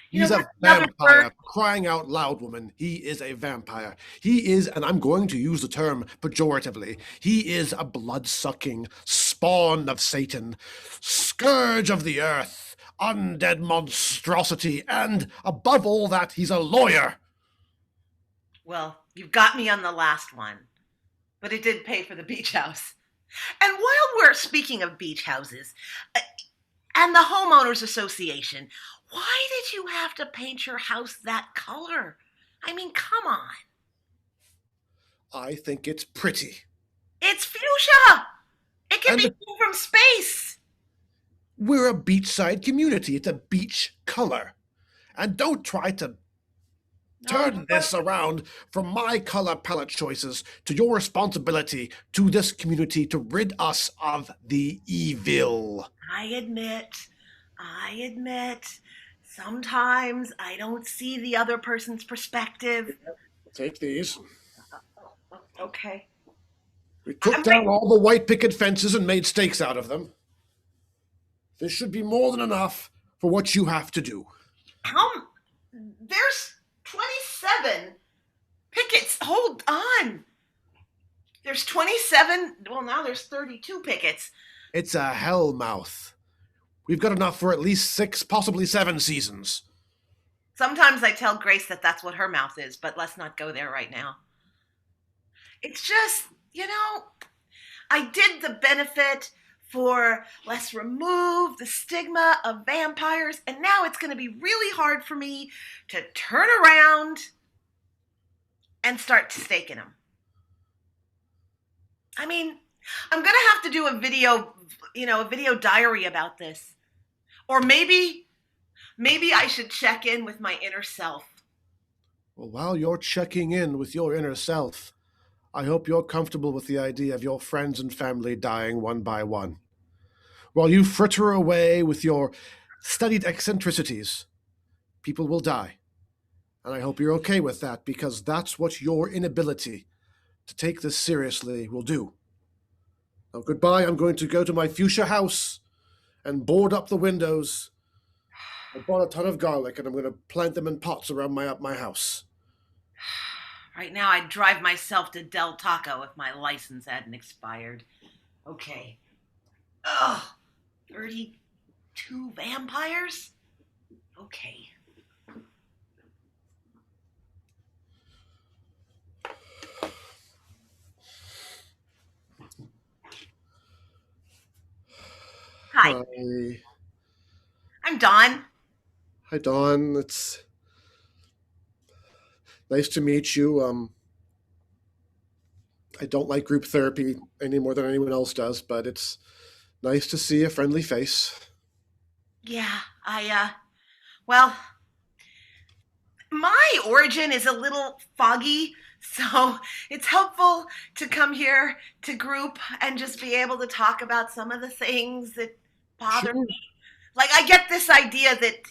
He's a vampire. Crying out loud, woman. He is a vampire. He is, and I'm going to use the term pejoratively, he is a blood-sucking spawn of Satan, scourge of the earth, undead monstrosity, and above all that, he's a lawyer. Well, you've got me on the last one, but it did pay for the beach house. And while we're speaking of beach houses and the homeowners association, why did you have to paint your house that color? I mean, come on. I think it's pretty. It's fuchsia. It can And be seen from space. We're a beachside community. It's a beach color. And don't try to turn this around from my color palette choices to your responsibility to this community to rid us of the evil. I admit, sometimes I don't see the other person's perspective. Take these. Okay. We took down all the white picket fences and made stakes out of them. This should be more than enough for what you have to do. There's 27 pickets. Hold on. There's 27. Well, now there's 32 pickets. It's a hellmouth. We've got enough for at least 6, possibly 7 seasons. Sometimes I tell Grace that that's what her mouth is, but let's not go there right now. It's just, I did the benefit for let's remove the stigma of vampires, and now it's going to be really hard for me to turn around and start staking them. I mean, I'm going to have to do a video diary about this. Or maybe I should check in with my inner self. Well, while you're checking in with your inner self, I hope you're comfortable with the idea of your friends and family dying one by one. While you fritter away with your studied eccentricities, people will die. And I hope you're okay with that, because that's what your inability to take this seriously will do. Now, goodbye. I'm going to go to my fuchsia house and board up the windows. I bought a ton of garlic, and I'm going to plant them in pots around my house. Right now, I'd drive myself to Del Taco if my license hadn't expired. Okay. Ugh. 32 vampires? Okay. Hi. Hi. I'm Dawn. Hi, Dawn. It's nice to meet you. I don't like group therapy any more than anyone else does, but it's nice to see a friendly face. Yeah, well, my origin is a little foggy, so it's helpful to come here to group and just be able to talk about some of the things that bother me. Like, I get this idea that,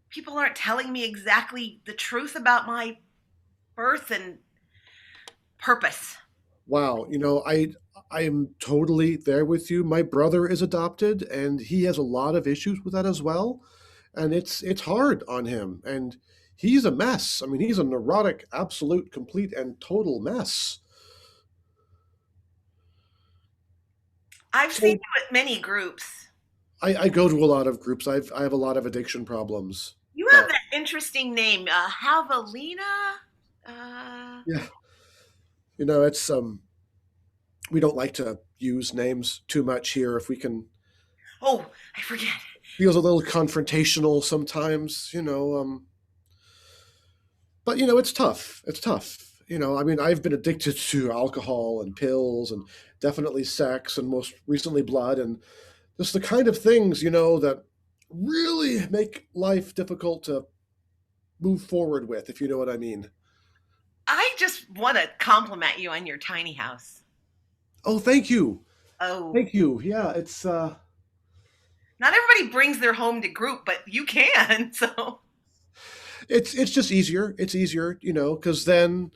people aren't telling me exactly the truth about my birth and purpose. Wow, I am totally there with you. My brother is adopted, and he has a lot of issues with that as well. And it's hard on him. And he's a mess. I mean, he's a neurotic, absolute, complete, and total mess. I've So seen you at many groups. I go to a lot of groups. I have a lot of addiction problems. You have But that interesting name, Havelina. Uh, yeah, it's we don't like to use names too much here if we can. oh, I forget. Feels a little confrontational sometimes, but it's tough. It's tough. I mean, I've been addicted to alcohol and pills and definitely sex and most recently blood and just the kind of things, that really make life difficult to move forward with, if you know what I mean. I just want to compliment you on your tiny house. Oh, thank you. Oh, Thank you. Yeah, it's not everybody brings their home to group, but you can. So it's just easier. It's easier, because then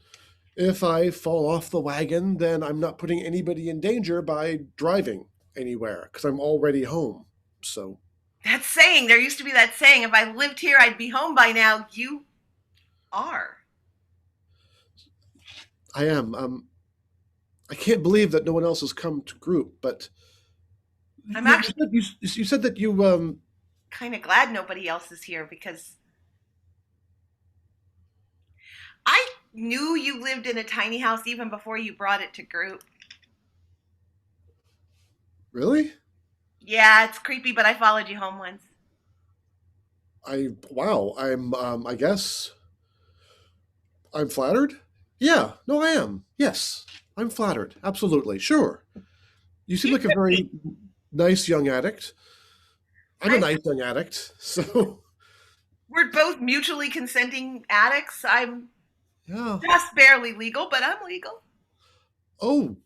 if I fall off the wagon, then I'm not putting anybody in danger by driving anywhere because I'm already home. So there used to be that saying, if I lived here, I'd be home by now. You are. I am. I can't believe that no one else has come to group, but I'm actually you said that you kind of glad nobody else is here because I knew you lived in a tiny house even before you brought it to group. really. Yeah, it's creepy, but I followed you home once. Wow. I guess I'm flattered. Yeah. No, I am. Yes, I'm flattered. Absolutely. Sure. You seem You like a could be. very nice young addict. I'm a I'm, nice young addict. So we're both mutually consenting addicts. I'm yeah. just barely legal, but I'm legal. Oh,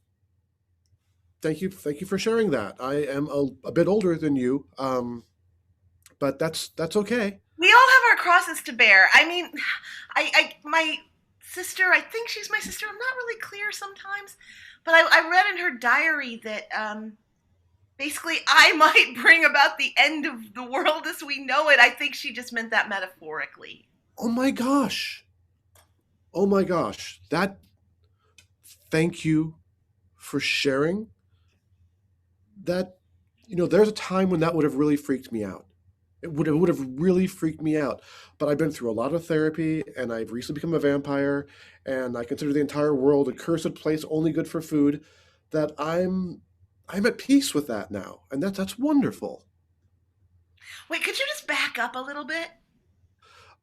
thank you. Thank you for sharing that. I am a bit older than you, but that's okay. We all have our crosses to bear. I mean, my sister, I think she's my sister. I'm not really clear sometimes, but I read in her diary that basically I might bring about the end of the world as we know it. I think she just meant that metaphorically. Oh my gosh. Oh my gosh. That. Thank you for sharing that. There's a time when that would have really freaked me out. It would have really freaked me out. But I've been through a lot of therapy, and I've recently become a vampire, and I consider the entire world a cursed place, only good for food. That I'm at peace with that now, and that's wonderful. Wait, could you just back up a little bit?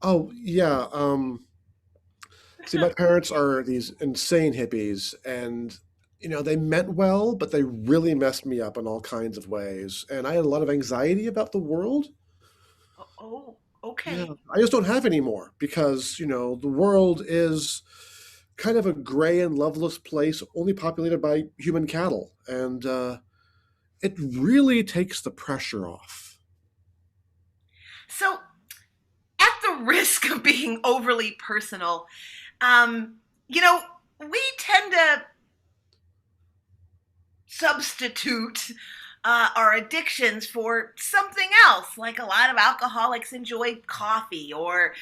Oh yeah. See, my parents are these insane hippies, and they meant well, but they really messed me up in all kinds of ways. And I had a lot of anxiety about the world. Oh, Yeah, okay. I just don't have anymore because the world is kind of a gray and loveless place, only populated by human cattle, and it really takes the pressure off. So, at the risk of being overly personal, um, you know, we tend to substitute our addictions for something else. Like a lot of alcoholics enjoy coffee, or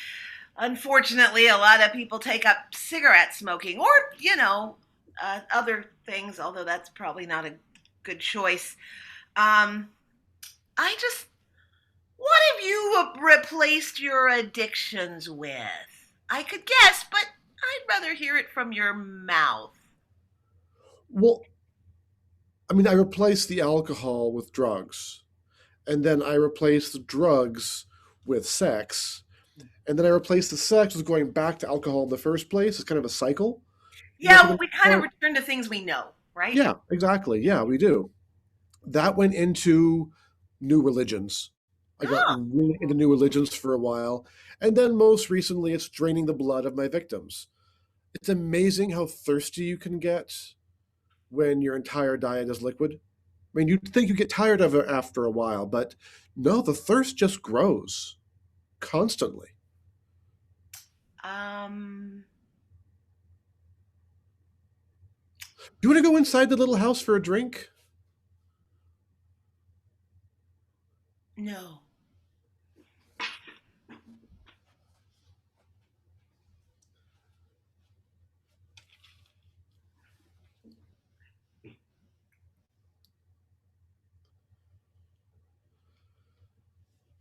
unfortunately, a lot of people take up cigarette smoking, or, other things, although that's probably not a good choice. Um, I just, what have you replaced your addictions with? I could guess, but I'd rather hear it from your mouth. Well, I mean, I replaced the alcohol with drugs, and then I replaced the drugs with sex, and then I replaced the sex with going back to alcohol in the first place. It's kind of a cycle, for Yeah, the well, we most kind of part. return to things we know, right? Yeah, exactly. Yeah, we do. That went into new religions. I got Huh. really into new religions for a while, and then most recently, it's draining the blood of my victims. It's amazing how thirsty you can get when your entire diet is liquid. I mean, you'd think you get tired of it after a while, but no, the thirst just grows constantly. Um, Do you want to go inside the little house for a drink? no.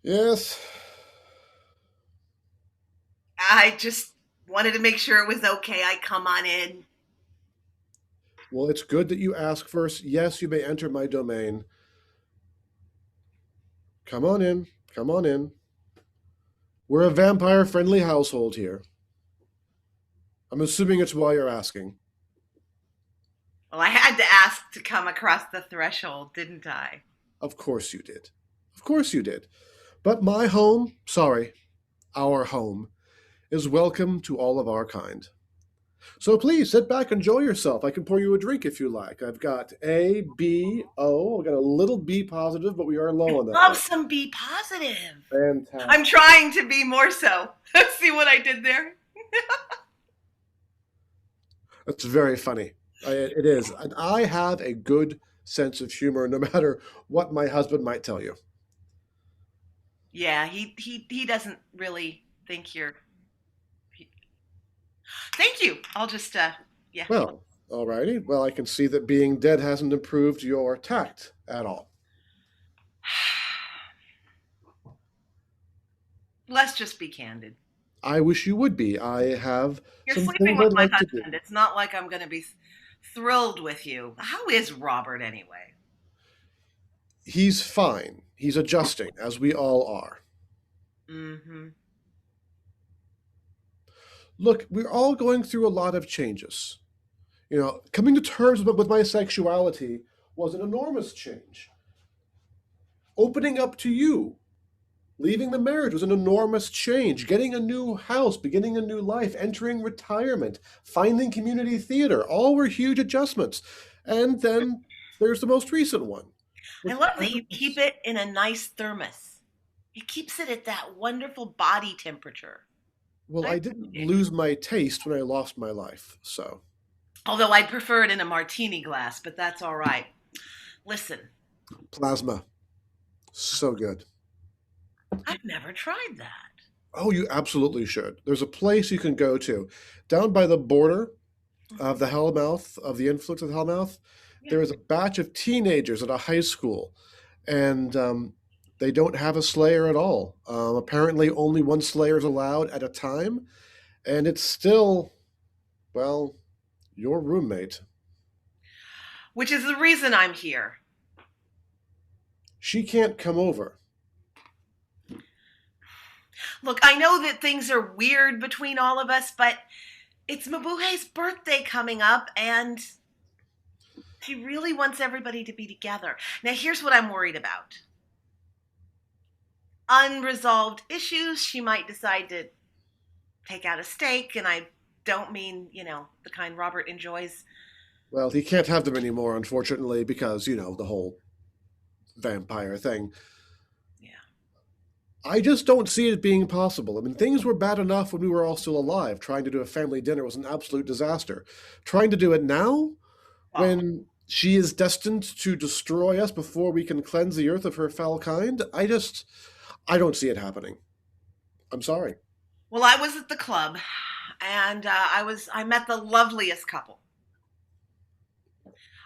Yes. I just wanted to make sure it was okay. I come on in. Well, it's good that you ask first. Yes, you may enter my domain. Come on in. Come on in. We're a vampire-friendly household here. I'm assuming it's why you're asking. Well, I had to ask to come across the threshold, didn't I? Of course you did. Of course you did. But my home, sorry, our home, is welcome to all of our kind. So please sit back, enjoy yourself. I can pour you a drink if you like. I've got A, B, O. I've got a little B positive, but we are low on that. Love some B positive. Fantastic. I'm trying to be more so. See what I did there? That's very funny. It is. And I have a good sense of humor, no matter what my husband might tell you. Yeah, he doesn't really think you're. Thank you. I'll just yeah. Well, all righty. Well, I can see that being dead hasn't improved your tact at all. Let's just be candid. I wish you would be. I have You're some sleeping things with I'd my like to do. husband. It's not like I'm going to be thrilled with you. How is Robert anyway? He's fine. He's adjusting, as we all are. Mm-hmm. Look, we're all going through a lot of changes. You know, coming to terms with my sexuality was an enormous change. Opening up to you, leaving the marriage was an enormous change. Getting a new house, beginning a new life, entering retirement, finding community theater, all were huge adjustments. And then there's the most recent one. I love that you keep it in a nice thermos. It keeps it at that wonderful body temperature. Well, I didn't lose my taste when I lost my life, so. Although I'd prefer it in a martini glass, but that's all right. Listen. Plasma. So good. I've never tried that. Oh, you absolutely should. There's a place you can go to. Down by the border of the Hellmouth, of the influence of the Hellmouth, there is a batch of teenagers at a high school, and they don't have a Slayer at all. Apparently only one Slayer is allowed at a time, and it's still, well, your roommate. Which is the reason I'm here. She can't come over. Look, I know that things are weird between all of us, but it's Mabuhe's birthday coming up, and she really wants everybody to be together. Now, here's what I'm worried about. Unresolved issues. She might decide to take out a steak, and I don't mean, the kind Robert enjoys. Well, he can't have them anymore, unfortunately, because, the whole vampire thing. Yeah. I just don't see it being possible. I mean, things were bad enough when we were all still alive. Trying to do a family dinner was an absolute disaster. Trying to do it now, when she is destined to destroy us before we can cleanse the earth of her foul kind, I don't see it happening. I'm sorry. Well, I was at the club, and I met the loveliest couple.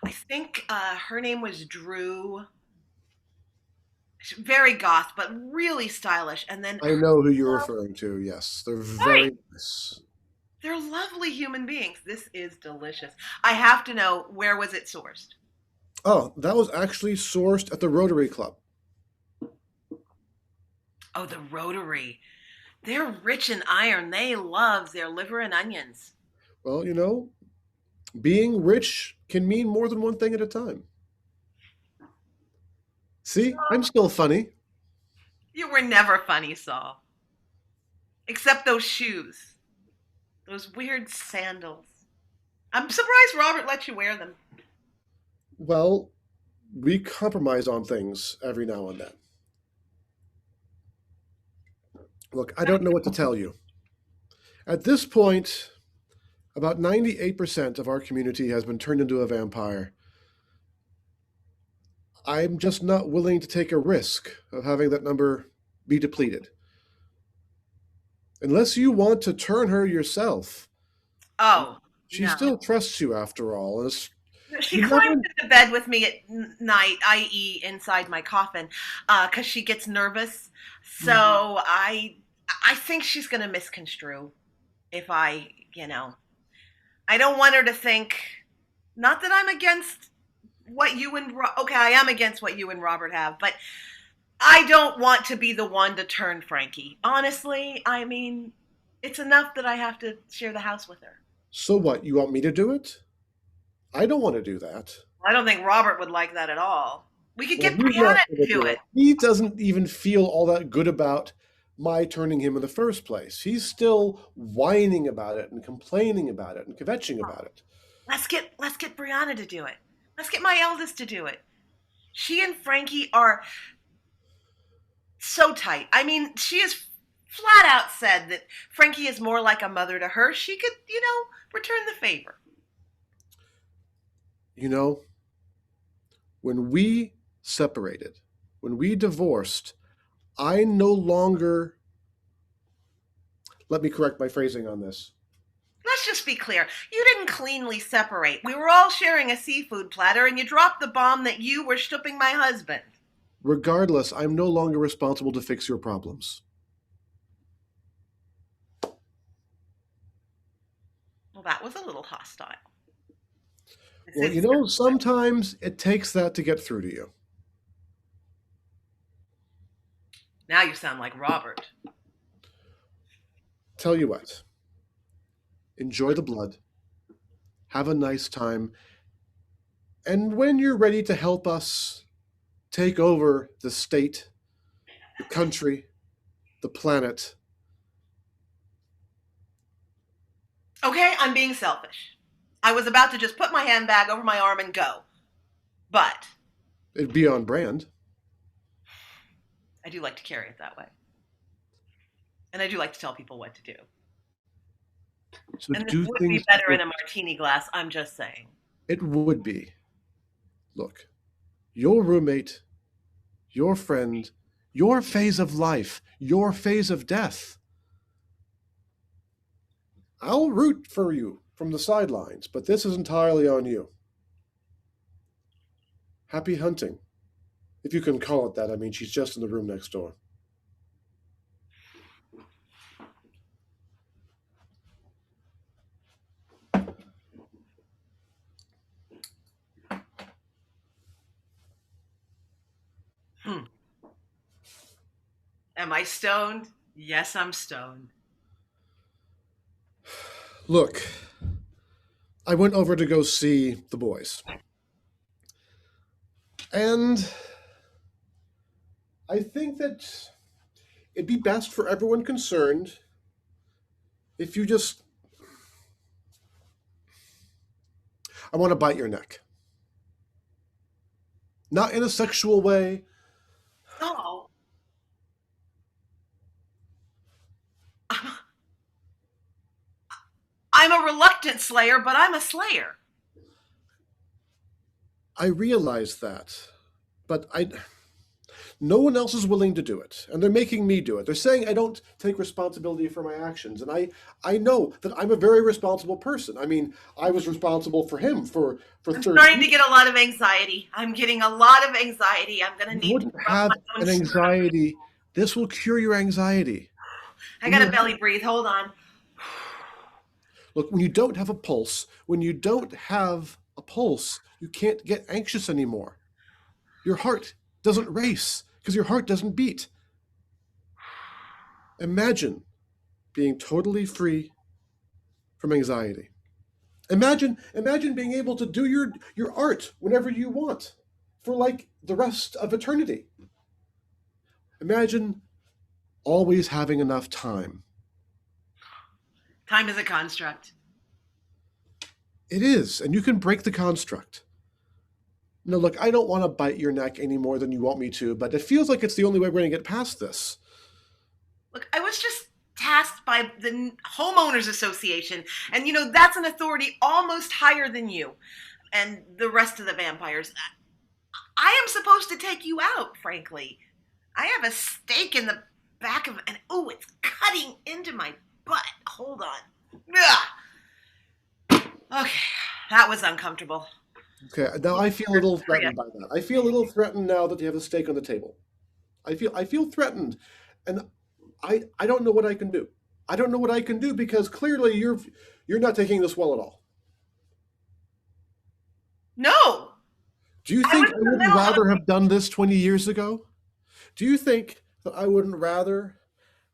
I think her name was Drew. Very goth, but really stylish. And then I know who you're referring to. Yes, they're very nice. They're lovely human beings. This is delicious. I have to know, where was it sourced? Oh, that was actually sourced at the Rotary Club. Oh, the Rotary. They're rich in iron. They love their liver and onions. Well, being rich can mean more than one thing at a time. See, I'm still funny. You were never funny, Saul. Except those shoes. Those weird sandals. I'm surprised Robert let you wear them. Well, we compromise on things every now and then. Look, I don't know what to tell you. At this point, about 98% of our community has been turned into a vampire. I'm just not willing to take a risk of having that number be depleted. Unless you want to turn her yourself. Oh, She no. still trusts you after all. And She You climbs never- into bed with me at night, i.e., inside my coffin, because she gets nervous. So I think she's going to misconstrue if I don't want her to think. Not that I'm against what you and okay, I am against what you and Robert have, but I don't want to be the one to turn Frankie. Honestly, I mean, it's enough that I have to share the house with her. So what? You want me to do it? I don't want to do that. I don't think Robert would like that at all. We could Well, get he's Brianna not to gonna do it. He doesn't even feel all that good about my turning him in the first place. He's still whining about it and complaining about it and kvetching about it. Let's get Brianna to do it. Let's get my eldest to do it. She and Frankie are so tight. I mean, she has flat out said that Frankie is more like a mother to her. She could, return the favor. You know, when we separated, when we divorced, I no longer. Let me correct my phrasing on this. Let's just be clear. You didn't cleanly separate. We were all sharing a seafood platter, and you dropped the bomb that you were stooping my husband. Regardless, I'm no longer responsible to fix your problems. Well, that was a little hostile. Well, sometimes it takes that to get through to you. Now you sound like Robert. Tell you what. Enjoy the blood. Have a nice time. And when you're ready to help us take over the state, the country, the planet. Okay, I'm being selfish. I was about to just put my handbag over my arm and go. But It'd be on brand. I do like to carry it that way. And I do like to tell people what to do. So And do this would things. be better in a martini glass, I'm just saying. It would be. Look, your roommate, your friend, your phase of life, your phase of death. I'll root for you from the sidelines, but this is entirely on you. Happy hunting. If you can call it that. I mean, she's just in the room next door. Am I stoned? Yes, I'm stoned. Look, I went over to go see the boys. And I think that it'd be best for everyone concerned if you just. I want to bite your neck. Not in a sexual way. Oh. I'm a reluctant slayer, but I'm a slayer. I realize that. But no one else is willing to do it. And they're making me do it. They're saying I don't take responsibility for my actions. And I know that I'm a very responsible person. I mean, I was responsible for him for I'm 30 starting to get a lot of anxiety. I'm getting a lot of anxiety. I'm going to You need to wouldn't rub have my own an anxiety. This will cure your anxiety. I got to belly breathe. Hold on. Look, when you don't have a pulse, you can't get anxious anymore. Your heart doesn't race because your heart doesn't beat. Imagine being totally free from anxiety. Imagine being able to do your art whenever you want for like the rest of eternity. Imagine always having enough time. Time is a construct. It is, and you can break the construct. No, look, I don't want to bite your neck any more than you want me to, but it feels like it's the only way we're going to get past this. Look, I was just tasked by the homeowners association, and that's an authority almost higher than you and the rest of the vampires. I am supposed to take you out, frankly. I have a stake in the back of, and it's cutting into my butt. Hold on. Ugh. Okay, that was uncomfortable. Okay, now I feel a little threatened by that. I feel a little threatened now that you have a steak on the table. I feel threatened, and I don't know what I can do. I don't know what I can do because clearly you're not taking this well at all. No. Do you I think was I in the wouldn't middle of rather have done this 20 years ago? Do you think that I wouldn't rather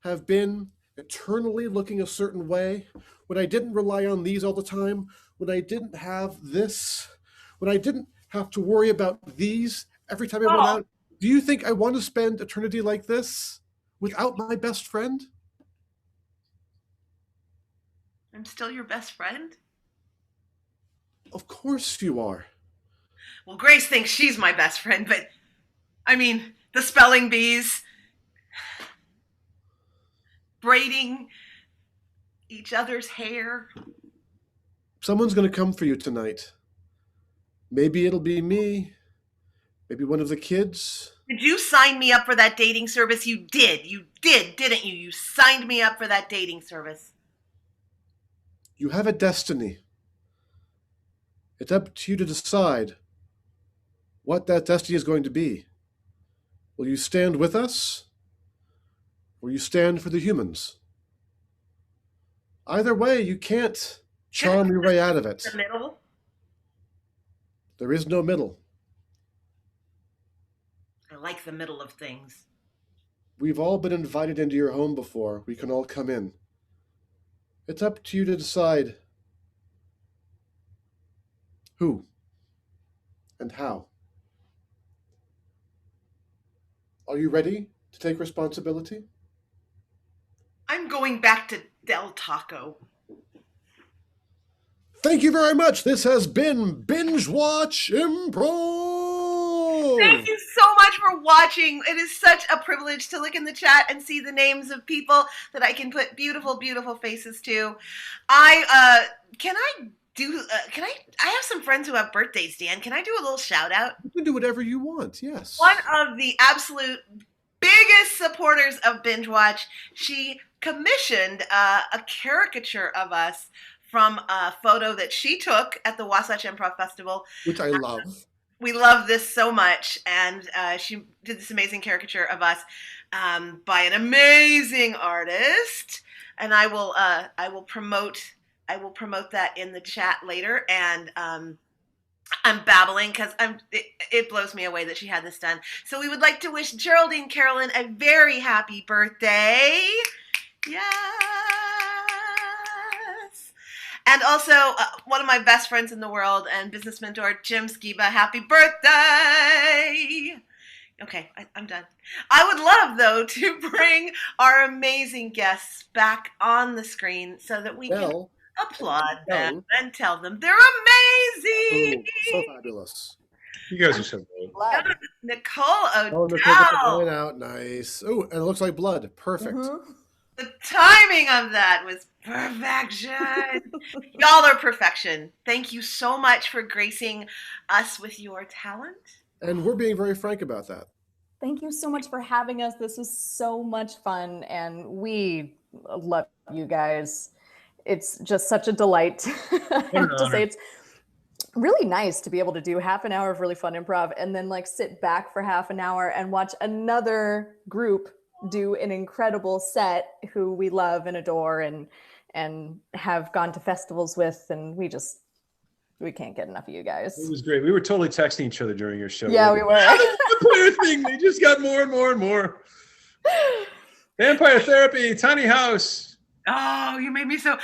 have been eternally looking a certain way when I didn't rely on these all the time, when I didn't have this, when I didn't have to worry about these every time I went Oh, out? Do you think I want to spend eternity like this without my best friend? I'm still your best friend? Of course you are. Well, Grace thinks she's my best friend, but I mean, the spelling bees, braiding each other's hair. Someone's going to come for you tonight. Maybe it'll be me. Maybe one of the kids. Did you sign me up for that dating service? You did. You did, didn't you? You signed me up for that dating service. You have a destiny. It's up to you to decide what that destiny is going to be. Will you stand with us? Or will you stand for the humans? Either way, you can't charm your way out of it. The middle? There is no middle. I like the middle of things. We've all been invited into your home before. We can all come in. It's up to you to decide who and how. Are you ready to take responsibility? I'm going back to Del Taco. Thank you very much. This has been Binge Watch Improv. Thank you so much for watching. It is such a privilege to look in the chat and see the names of people that I can put beautiful, beautiful faces to. I have some friends who have birthdays, Dan. Can I do a little shout out? You can do whatever you want, yes. One of the absolute biggest supporters of Binge Watch, she commissioned a caricature of us from a photo that she took at the Wasatch Improv Festival. Which I love. We love this so much, and she did this amazing caricature of us by an amazing artist, and I will promote that in the chat later. And I'm babbling because it blows me away that she had this done. So we would like to wish Geraldine Carolyn a very happy birthday. Yes. And also, one of my best friends in the world and business mentor, Jim Skiba, happy birthday! Okay, I'm done. I would love, though, to bring our amazing guests back on the screen so that we can applaud them and tell them they're amazing! Oh, so fabulous. You guys are so great. Nicole Odell! Oh, Nicole put out. Nice. Oh, and it looks like blood. Perfect. Mm-hmm. The timing of that was perfection. Y'all are perfection. Thank you so much for gracing us with your talent. And we're being very frank about that. Thank you so much for having us. This was so much fun, and we love you guys. It's just such a delight. I have to say, it's really nice to be able to do half an hour of really fun improv and then like sit back for half an hour and watch another group do an incredible set who we love and adore and have gone to festivals with, and we can't get enough of you guys. It was great. We were totally texting each other during your show. Yeah, we were. The player thing, they just got more and more and more. Vampire Therapy, Tiny House. Oh, you made me so.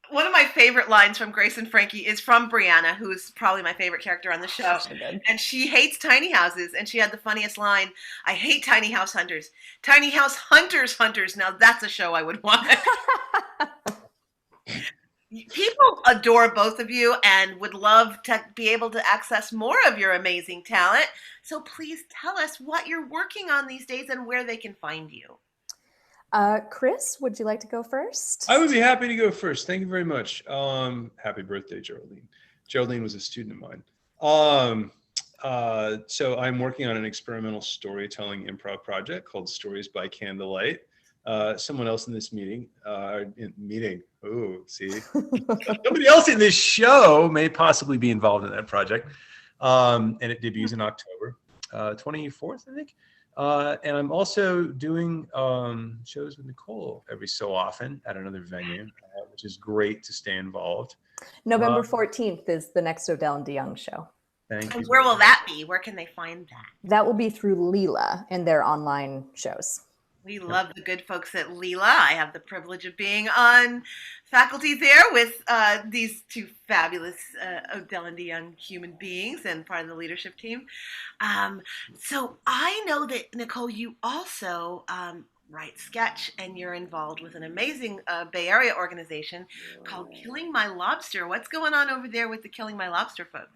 One of my favorite lines from Grace and Frankie is from Brianna, who is probably my favorite character on the show. So good. And she hates tiny houses, and she had the funniest line, I hate tiny house hunters. Tiny house hunters. Now that's a show I would want. People adore both of you and would love to be able to access more of your amazing talent. So please tell us what you're working on these days and where they can find you. Chris, would you like to go first? I would be happy to go first. Thank you very much. Happy birthday, Geraldine. Geraldine was a student of mine. So I'm working on an experimental storytelling improv project called Stories by Candlelight. someone else in this meeting. Oh, see, somebody else in this show may possibly be involved in that project, and it debuts in October 24th, I think. And I'm also doing shows with Nicole every so often at another venue, which is great to stay involved. November 14th is the next Odell and DeJong show. Thank And you. where will that be? Where can they find that? That will be through Leela and their online shows. We love the good folks at Leela. I have the privilege of being on faculty there with these two fabulous Odell and DeJong human beings and part of the leadership team. So I know that, Nicole, you also write sketch, and you're involved with an amazing Bay Area organization called Killing My Lobster. What's going on over there with the Killing My Lobster folks?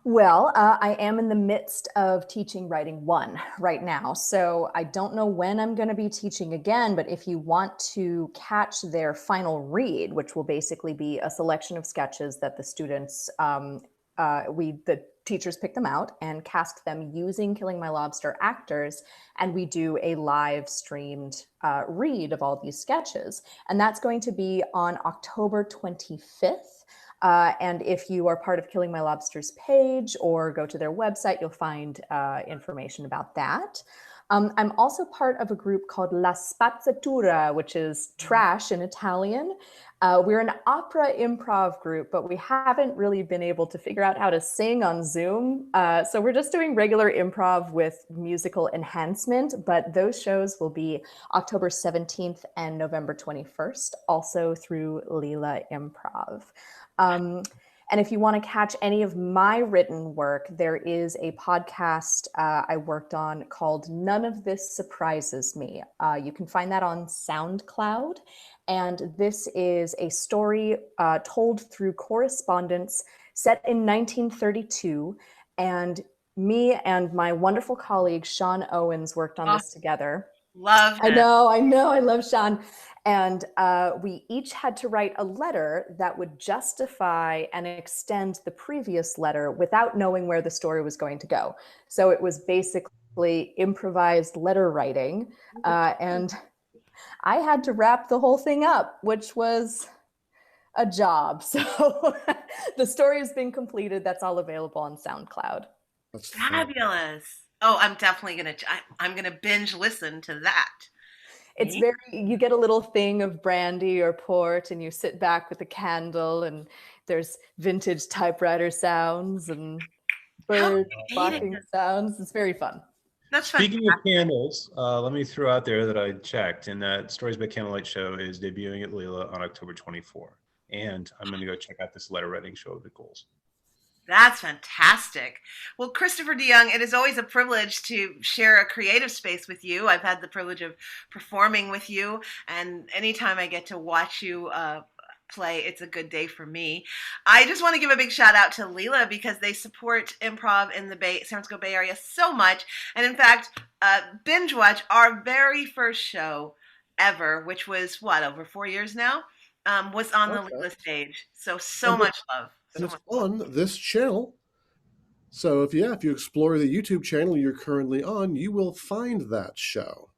Well, I am in the midst of teaching Writing 1 right now. So I don't know when I'm going to be teaching again, but if you want to catch their final read, which will basically be a selection of sketches that the students, the teachers pick them out and cast them using Killing My Lobster actors, and we do a live streamed read of all these sketches. And that's going to be on October 25th. And if you are part of Killing My Lobster's page or go to their website, you'll find information about that. I'm also part of a group called La Spazzatura, which is trash in Italian. We're an opera improv group, but we haven't really been able to figure out how to sing on Zoom. So we're just doing regular improv with musical enhancement, but those shows will be October 17th and November 21st, also through Leela Improv. And if you want to catch any of my written work, there is a podcast I worked on called None of This Surprises Me. You can find that on SoundCloud. And this is a story told through correspondence set in 1932. And me and my wonderful colleague, Sean Owens, worked on this together. Love it. I know, I love Sean. And we each had to write a letter that would justify and extend the previous letter without knowing where the story was going to go. So it was basically improvised letter writing. And I had to wrap the whole thing up, which was a job. So the story has been completed. That's all available on SoundCloud. That's Fabulous. Oh, I'm definitely I'm gonna binge listen to that. It's you get a little thing of brandy or port and you sit back with a candle and there's vintage typewriter sounds and bird barking sounds. It's very fun. That's fun. Speaking of candles, let me throw out there that I checked, and that Stories by Candlelight show is debuting at Leela on October 24. And I'm going to go check out this letter writing show of Nicole's. That's fantastic. Well, Christopher DeJong, it is always a privilege to share a creative space with you. I've had the privilege of performing with you, and anytime I get to watch you play, it's a good day for me. I just want to give a big shout out to Leela because they support improv in the San Francisco Bay Area so much. And in fact, Bingewatch, our very first show ever, which was over 4 years now, was on the Leela stage. So much love. And it's on this channel. So if you explore the YouTube channel you're currently on, you will find that show.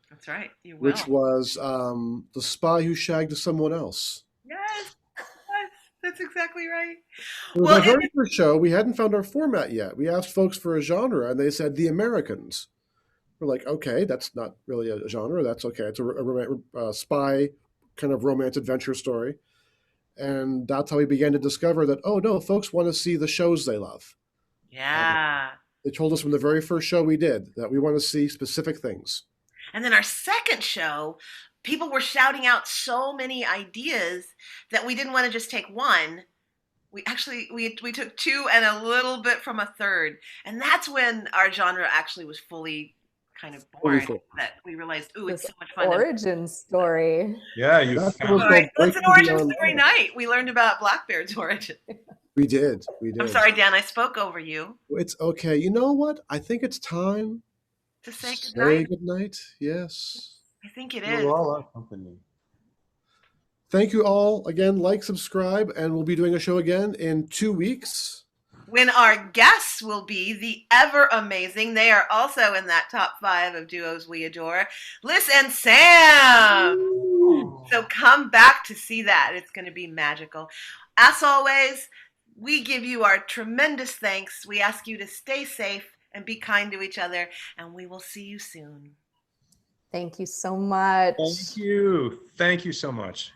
That's right. You will. Which was The Spy Who Shagged Someone Else. Yes, that's exactly right. It was our very first show. We hadn't found our format yet. We asked folks for a genre, and they said The Americans. We're like, okay, that's not really a genre. That's okay. It's a spy kind of romance adventure story. And that's how we began to discover that, oh, no, folks want to see the shows they love. Yeah. They told us from the very first show we did that we want to see specific things. And then our second show, people were shouting out so many ideas that we didn't want to just take one. We actually, we took two and a little bit from a third. And that's when our genre actually was fully kind of born, that we realized, ooh, it's so much fun. Origin story. Yeah, it's an origin story night. We learned about Blackbeard's origin. We did. I'm sorry, Dan, I spoke over you. It's okay. You know what? I think it's time to say goodnight. Say goodnight. Yes. I think it is. We're all our company. Thank you all again. Like, subscribe, and we'll be doing a show again in 2 weeks. when our guests will be the ever amazing, they are also in that top 5 of duos we adore, Liz and Sam. So come back to see that. It's going to be magical. As always, we give you our tremendous thanks. We ask you to stay safe and be kind to each other, and we will see you soon. Thank you so much. Thank you. Thank you so much.